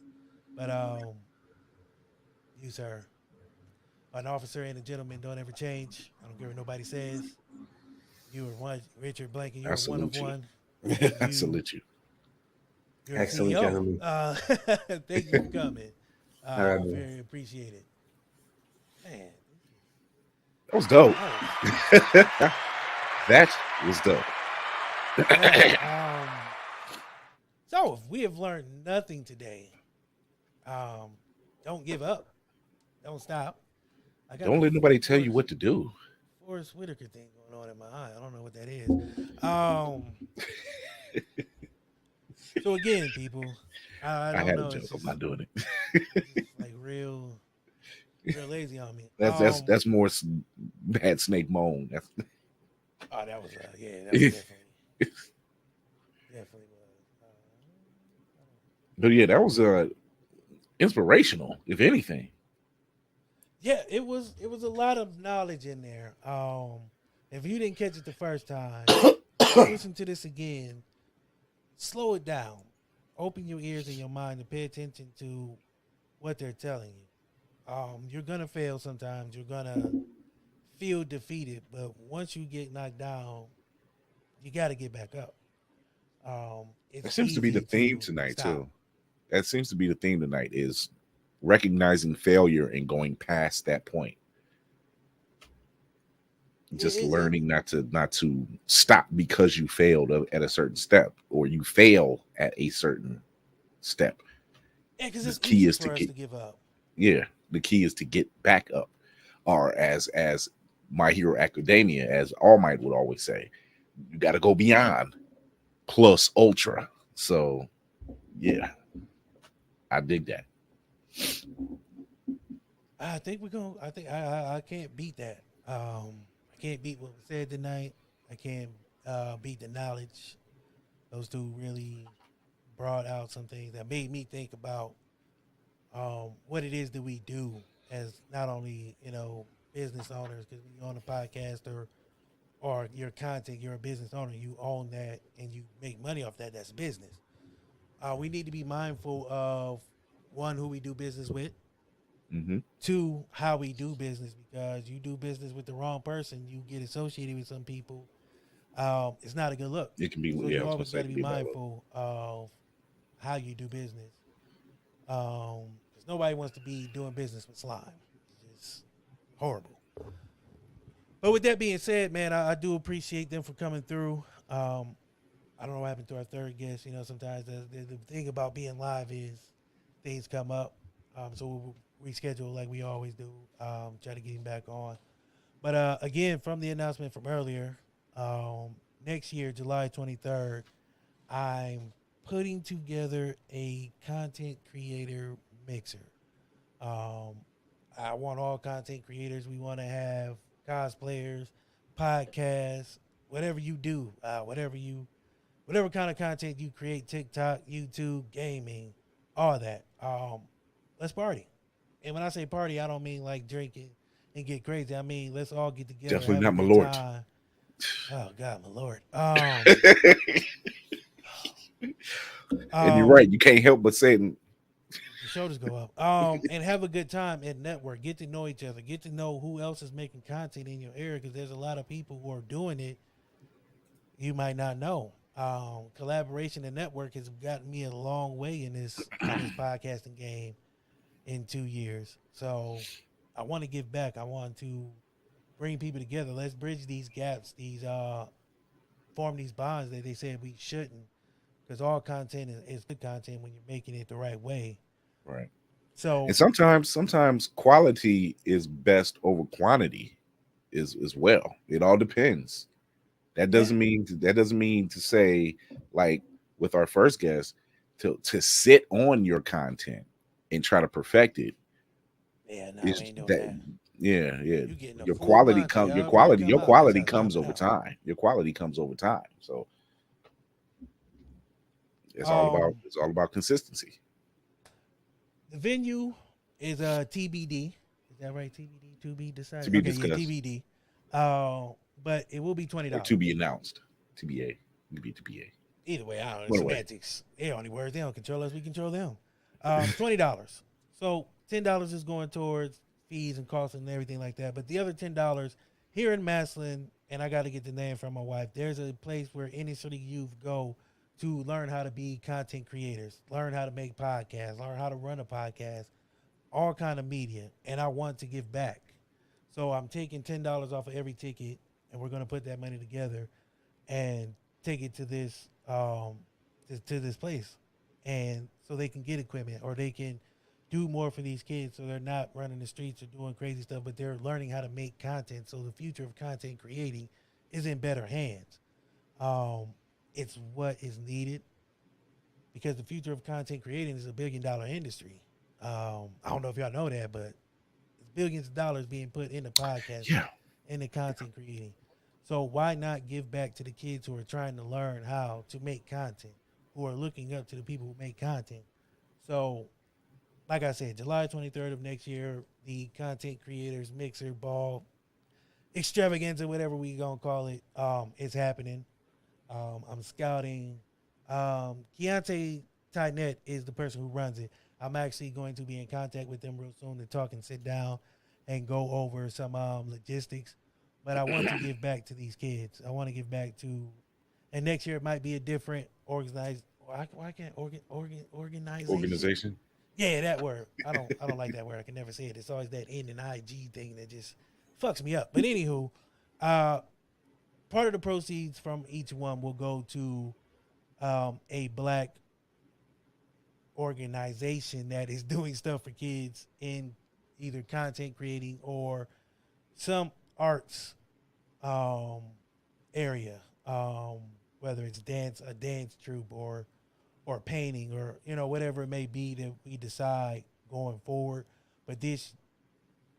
But you, sir, an officer and a gentleman don't ever change. I don't care what nobody says. You were one, Richard Blanken. You I were one salute of you. one. I salute you. You're a Excellent, CEO. gentlemen. Thank you for coming. All right, man. Very appreciated. Man, That was dope. oh, That was dope. yeah, so if we have learned nothing today, don't give up. Don't stop. I got Don't let nobody tell you what to do. Forrest Whitaker thing going on in my eye. I don't know what that is. So again, people, I don't had know. a joke. It's I'm just not doing it. like real lazy on me. That's more bad snake moan. That's, Oh, that was yeah, that was definitely was. but yeah, that was inspirational, if anything. Yeah, it was a lot of knowledge in there. If you didn't catch it the first time, listen to this again. Slow it down. Open your ears and your mind and pay attention to what they're telling you. You're gonna fail sometimes. You're gonna feel defeated, but once you get knocked down, you got to get back up. That seems to be the easy theme to tonight stop. too. That seems to be the theme tonight is recognizing failure and going past that point. Just learning not to stop because you failed at a certain step or you fail at a certain step. Yeah, because The it's key easy is for to us get- to give up. Yeah, the key is to get back up, or as My Hero Academia, as All Might would always say, you got to go beyond plus ultra. So, yeah, I dig that. I think we're going. I think I can't beat that. I can't beat what was said tonight. I can't beat the knowledge. Those two really brought out some things that made me think about what it is that we do as not only business owners, because when you own a podcast or your content, you're a business owner. You own that and you make money off that. That's business. We need to be mindful of one, who we do business with. Mm-hmm. Two, how we do business, because you do business with the wrong person, you get associated with some people. It's not a good look. It can be. So Yeah, I you was gonna always say got it to can be be a bad look. mindful of how you do business. Because nobody wants to be doing business with slime. It's just horrible. But with that being said, man, I do appreciate them for coming through. I don't know what happened to our third guest. Sometimes the thing about being live is things come up. So we'll reschedule like we always do. Try to get him back on. But again, from the announcement from earlier, next year, July 23rd, I'm putting together a content creator mixer. I want all content creators. We want to have cosplayers, podcasts, whatever you do, whatever kind of content you create, TikTok, YouTube, gaming, all that. Let's party. And when I say party, I don't mean like drinking and get crazy. I mean, let's all get together, Definitely have a not my good lord. time. Oh God, my Lord. And you're right. You can't help but say it. The shoulders go up. And have a good time and network. Get to know each other. Get to know who else is making content in your area, because there's a lot of people who are doing it you might not know. Collaboration and network has gotten me a long way in this podcasting game in 2 years. So I want to give back. I want to bring people together. Let's bridge these gaps. Form these bonds that they said we shouldn't, because all content is good content when you're making it the right way. Right. So And sometimes quality is best over quantity as well. It all depends. That doesn't mean to say, like with our first guest, to sit on your content and try to perfect it. yeah, no, we Is ain't doing that that. yeah. You getting a Your full quality Monty. comes your However it quality come your out, that's quality how it's comes coming over out. time. Your quality comes over time. So Um, it's all about consistency. the venue is TBD. Is that right? TBD to be To decided. be Okay, yeah, discussed TBD. But it will be or $20. to be announced. TBA. TBA. Either way, I don't know. Went away. Semantics. They're only words. They don't control us. We control them. $20. So $10 is going towards fees and costs and everything like that. But the other $10 here in Maslin, and I got to get the name from my wife. There's a place where any sort of youth go to learn how to be content creators, learn how to make podcasts, learn how to run a podcast, all kind of media. And I want to give back. So I'm taking $10 off of every ticket, and we're going to put that money together and take it to this to this place, and so they can get equipment or they can do more for these kids, so they're not running the streets or doing crazy stuff, but they're learning how to make content. So the future of content creating is in better hands. It's what is needed, because the future of content creating is $1 billion industry. I don't know if y'all know that, but it's billions of dollars being put into podcasting, Yeah. into content creating. So why not give back to the kids who are trying to learn how to make content, who are looking up to the people who make content? So, like I said, July 23rd of next year, the content creators mixer ball extravaganza, whatever we gonna call it, is happening. I'm scouting. Keontae Tynett is the person who runs it. I'm actually going to be in contact with them real soon to talk and sit down and go over some logistics. But I want to give back to these kids. I want to give back to, and next year it might be a different organized. Why can't organization? Organization. Yeah, that word. I don't like that word. I can never say it. It's always that N and IG thing that just fucks me up. But anywho, part of the proceeds from each one will go to a black organization that is doing stuff for kids in either content creating or some arts area, whether it's a dance troupe or painting or whatever it may be that we decide going forward. But this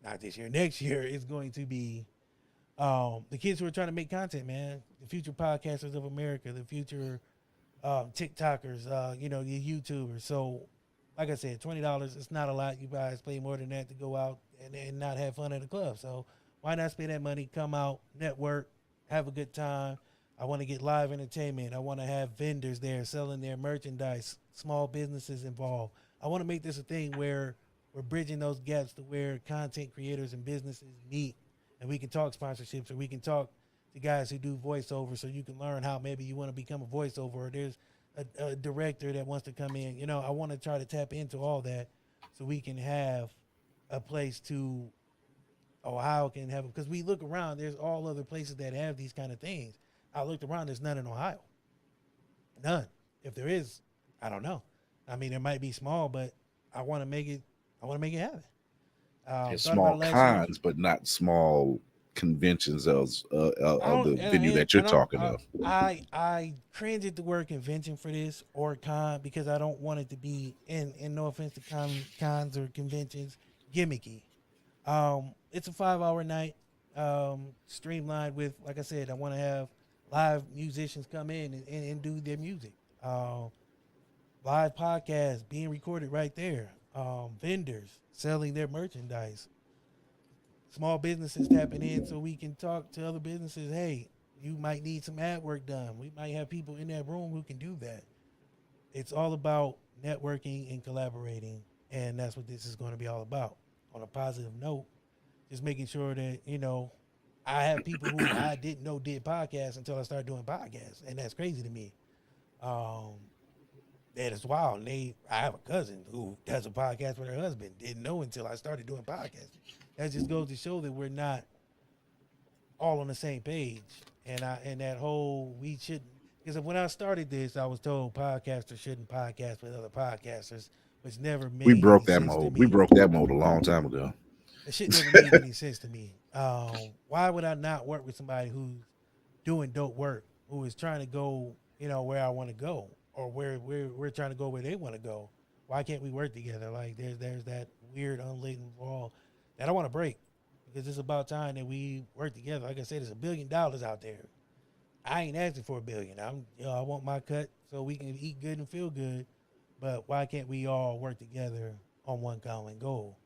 not this year, next year, it's going to be the kids who are trying to make content, man. The future podcasters of America, the future TikTokers, you know, the YouTubers. So, like I said, $20, it's not a lot. You guys pay more than that to go out and not have fun at the club. So why not spend that money, come out, network, have a good time. I want to get live entertainment. I want to have vendors there selling their merchandise, small businesses involved. I want to make this a thing where we're bridging those gaps to where content creators and businesses meet, and we can talk sponsorships, or we can talk to guys who do voiceover, so you can learn how maybe you want to become a voiceover, or there's a director that wants to come in. You know, I want to try to tap into all that so we can have a place to Ohio can have, because we look around, there's all other places that have these kind of things. I looked around, there's none in Ohio. None. If there is, I don't know. I mean, it might be small, but I want to make it happen. Small cons, but not small conventions of the venue that you're talking of. I cringe at the word convention for this, or con, because I don't want it to be, and no offense to cons or conventions, gimmicky. It's a 5-hour night, streamlined with, like I said, I want to have live musicians come in and do their music. Live podcasts being recorded right there. Vendors selling their merchandise. Small businesses tapping in so we can talk to other businesses. Hey, you might need some ad work done. We might have people in that room who can do that. It's all about networking and collaborating, and that's what this is going to be all about. On a positive note, just making sure that, you know, I have people who I didn't know did podcasts until I started doing podcasts, and that's crazy to me. That is wild. And I have a cousin who does a podcast with her husband. Didn't know until I started doing podcasts. That just goes to show that we're not all on the same page. And that whole, we shouldn't, because when I started this, I was told podcasters shouldn't podcast with other podcasters, which never made We broke any that sense to mold. me. We broke that mold a long time ago. That shit never made any sense to me. Why would I not work with somebody who's doing dope work, who is trying to go, you know, where I want to go, or where we're trying to go where they want to go? Why can't we work together? Like there's that weird unladen wall that I want to break, because it's about time that we work together. Like I said, there's $1 billion out there. I ain't asking for $1 billion. I want my cut so we can eat good and feel good. But why can't we all work together on one common goal?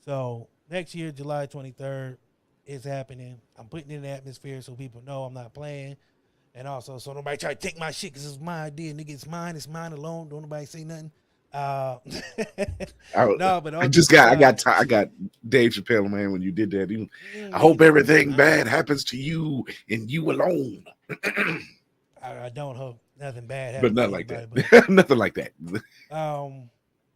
So next year, July 23rd, is happening. I'm putting it in the atmosphere so people know I'm not playing. And also, so nobody try to take my shit, because it's my idea. Nigga, it's mine alone. Don't nobody say nothing. No, but I got Dave Chappelle, man, when you did that. I hope everything bad happens to you and you alone. I don't hope nothing bad But happens. not like that. Nothing like that.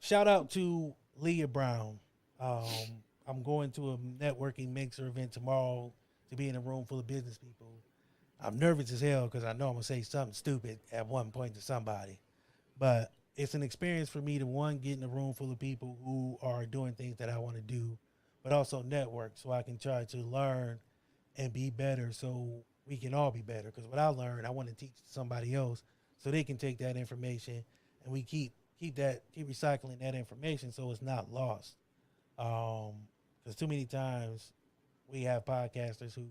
Shout out to Leah Brown. I'm going to a networking mixer event tomorrow to be in a room full of business people. I'm nervous as hell because I know I'm going to say something stupid at one point to somebody. But it's an experience for me to, one, get in a room full of people who are doing things that I want to do, but also network so I can try to learn and be better so we can all be better. Because what I learned, I want to teach somebody else so they can take that information, and we keep recycling that information so it's not lost. Because too many times we have podcasters who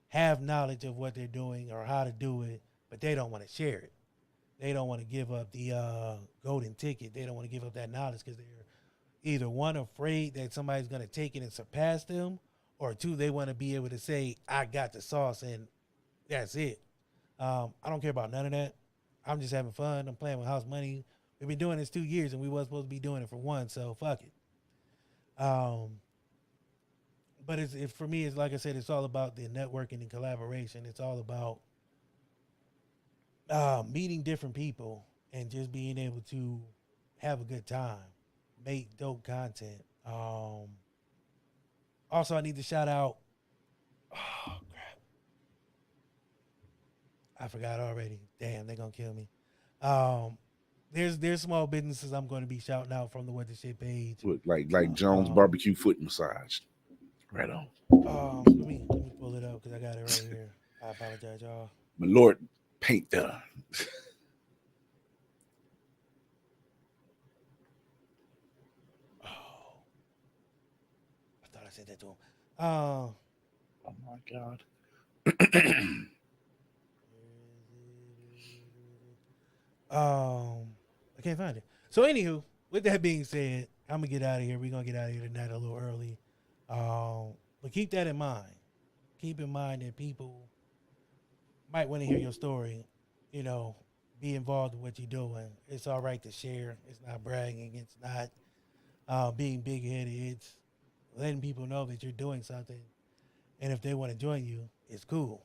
have knowledge of what they're doing or how to do it, but they don't want to share it. They don't want to give up the golden ticket. They don't want to give up that knowledge because they're either, one, afraid that somebody's going to take it and surpass them, or two, they want to be able to say, I got the sauce and that's it. I don't care about none of that. I'm just having fun. I'm playing with house money. We've been doing this 2 years and we wasn't supposed to be doing it for one, so fuck it. But for me, it's like I said, it's all about the networking and collaboration. It's all about meeting different people and just being able to have a good time, make dope content. Also, I need to shout out. Oh crap! I forgot already. Damn, they're gonna kill me. There's small businesses I'm going to be shouting out from the What the Shit page. Like Jones barbecue foot massage. Right on. Let me pull it up because I got it right here. I apologize, y'all. My Lord, paint done. I thought I sent that to him. Oh my God. I can't find it. So, anywho, with that being said, I'm gonna get out of here. We're gonna get out of here tonight a little early. But keep that in mind. Keep in mind that people might want to hear your story. You know, be involved in what you're doing. It's all right to share. It's not bragging. It's not being big headed. It's letting people know that you're doing something, and if they want to join you, it's cool.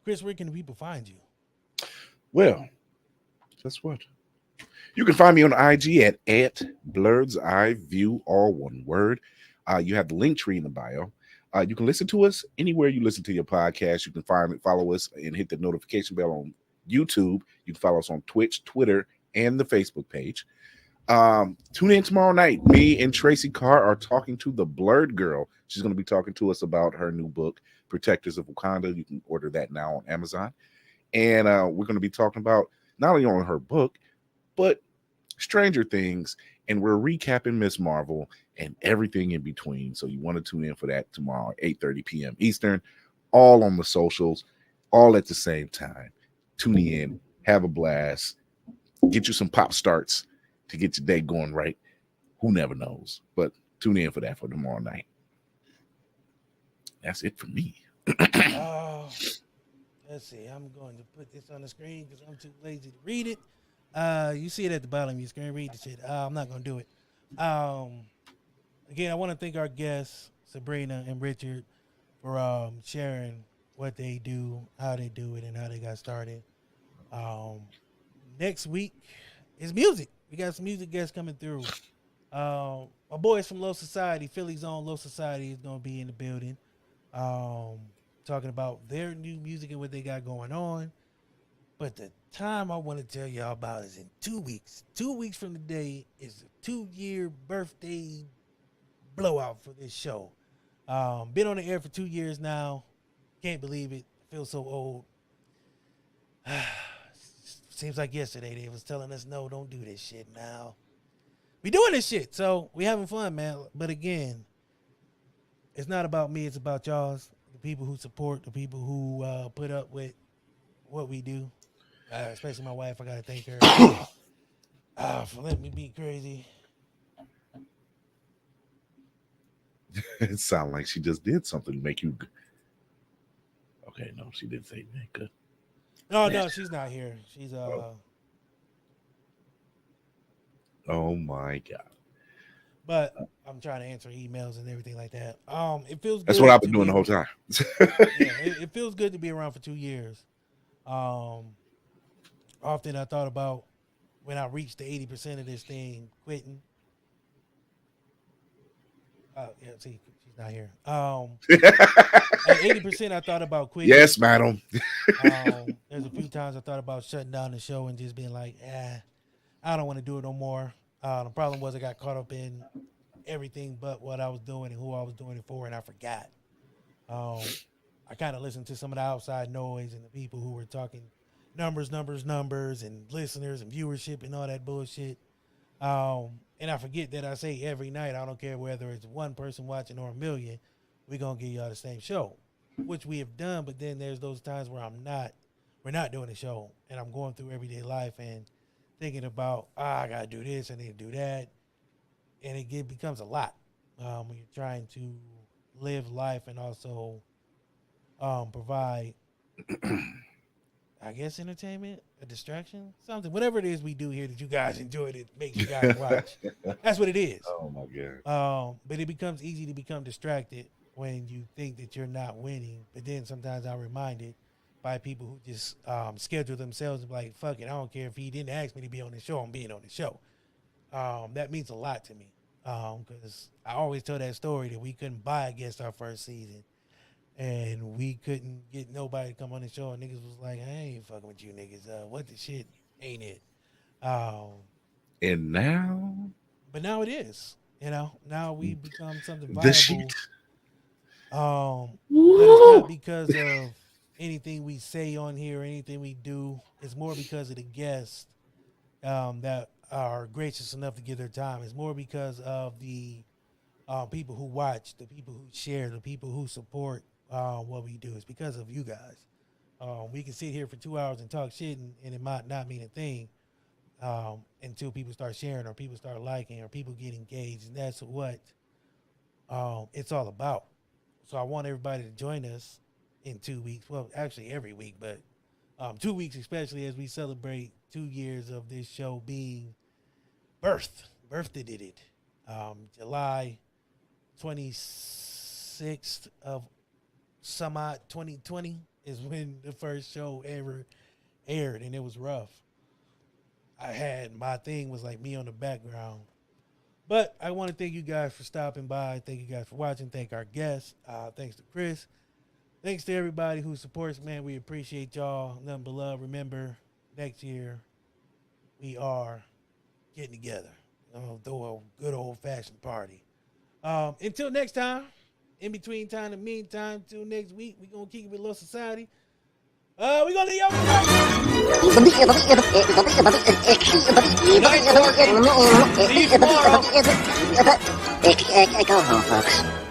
Chris, where can the people find you? Well, guess what? You can find me on IG at Blurred's Eye View, all one word. You have the link tree in the bio. You can listen to us anywhere you listen to your podcast. You can follow us and hit the notification bell on YouTube. You can follow us on Twitch, Twitter, and the Facebook page. Tune in tomorrow night. Me and Tracy Carr are talking to the Blurred Girl. She's going to be talking to us about her new book, Protectors of Wakanda. You can order that now on Amazon. And we're going to be talking about not only on her book, but Stranger Things. And we're recapping Miss Marvel and everything in between. So you want to tune in for that tomorrow at 8:30 p.m. Eastern, all on the socials, all at the same time. Tune in, have a blast, get you some pop starts to get your day going right. Who never knows? But tune in for that for tomorrow night. That's it for me. Let's see. I'm going to put this on the screen because I'm too lazy to read it. You see it at the bottom of your screen. Read the shit. I'm not going to do it. Again, I want to thank our guests, Sabrina and Richard, for sharing what they do, how they do it, and how they got started. Next week is music. We got some music guests coming through. My boys from Low Society, Philly's own Low Society, is going to be in the building. Talking about their new music and what they got going on. But the time I want to tell y'all about is in 2 weeks. 2 weeks from today is a 2-year birthday blowout for this show. Been on the air for 2 years now. Can't believe it. I feel so old. Seems like yesterday they was telling us, no, don't do this shit now. We doing this shit, so we having fun, man. But again, it's not about me. It's about y'all's. The people who support, the people who put up with what we do. Especially my wife. I got to thank her for letting me be crazy. It sounds like she just did something to make you. Okay, no, she didn't say that. Good. No, she's not here. She's Oh my God. But I'm trying to answer emails and everything like that. It feels good. That's what I've been doing the whole time. It feels good to be around for 2 years. Often I thought about when I reached the 80% of this thing, quitting. Yeah, see, she's not here. At 80%, I thought about quitting. Yes, madam. There's a few times I thought about shutting down the show and just being like, I don't want to do it no more. The problem was I got caught up in everything but what I was doing and who I was doing it for, and I forgot. I kind of listened to some of the outside noise and the people who were talking numbers, and listeners and viewership and all that bullshit. And I forget that I say every night, I don't care whether it's one person watching or a million, we're going to give y'all the same show, which we have done. But then there's those times where we're not doing the show, and I'm going through everyday life and thinking about, I got to do this, I need to do that. And it becomes a lot when you're trying to live life and also provide, I guess, entertainment, a distraction, something, whatever it is we do here that you guys enjoy that makes you guys watch. That's what it is. Oh my God. But it becomes easy to become distracted when you think that you're not winning. But then sometimes I'm reminded by people who just schedule themselves and be like, fuck it, I don't care if he didn't ask me to be on the show, I'm being on the show. That means a lot to me. Because I always tell that story that we couldn't buy a guest our first season. And we couldn't get nobody to come on the show. And niggas was like, I ain't fucking with you niggas. What the shit ain't it? And now? But now it is. You know, now we become something The viable. sheet. But it's not because of anything we say on here or anything we do. It's more because of the guests that are gracious enough to give their time. It's more because of the people who watch, the people who share, the people who support what we do. It's because of you guys. We can sit here for 2 hours and talk shit, and it might not mean a thing until people start sharing or people start liking or people get engaged. And that's what it's all about. So I want everybody to join us in 2 weeks. Well, actually every week, but 2 weeks especially as we celebrate 2 years of this show being birthed it. July 26th of some odd 2020 is when the first show ever aired, and it was rough. My thing was like me on the background. But I want to thank you guys for stopping by. Thank you guys for watching. Thank our guests. Thanks to Chris. Thanks to everybody who supports, man. We appreciate y'all. Nothing but love. Remember, next year, we are getting together. Throw a good old-fashioned party. Until next time, in between time and meantime, till next week, we're going to kick it with Low Society. We're going to leave y'all. Go home, folks.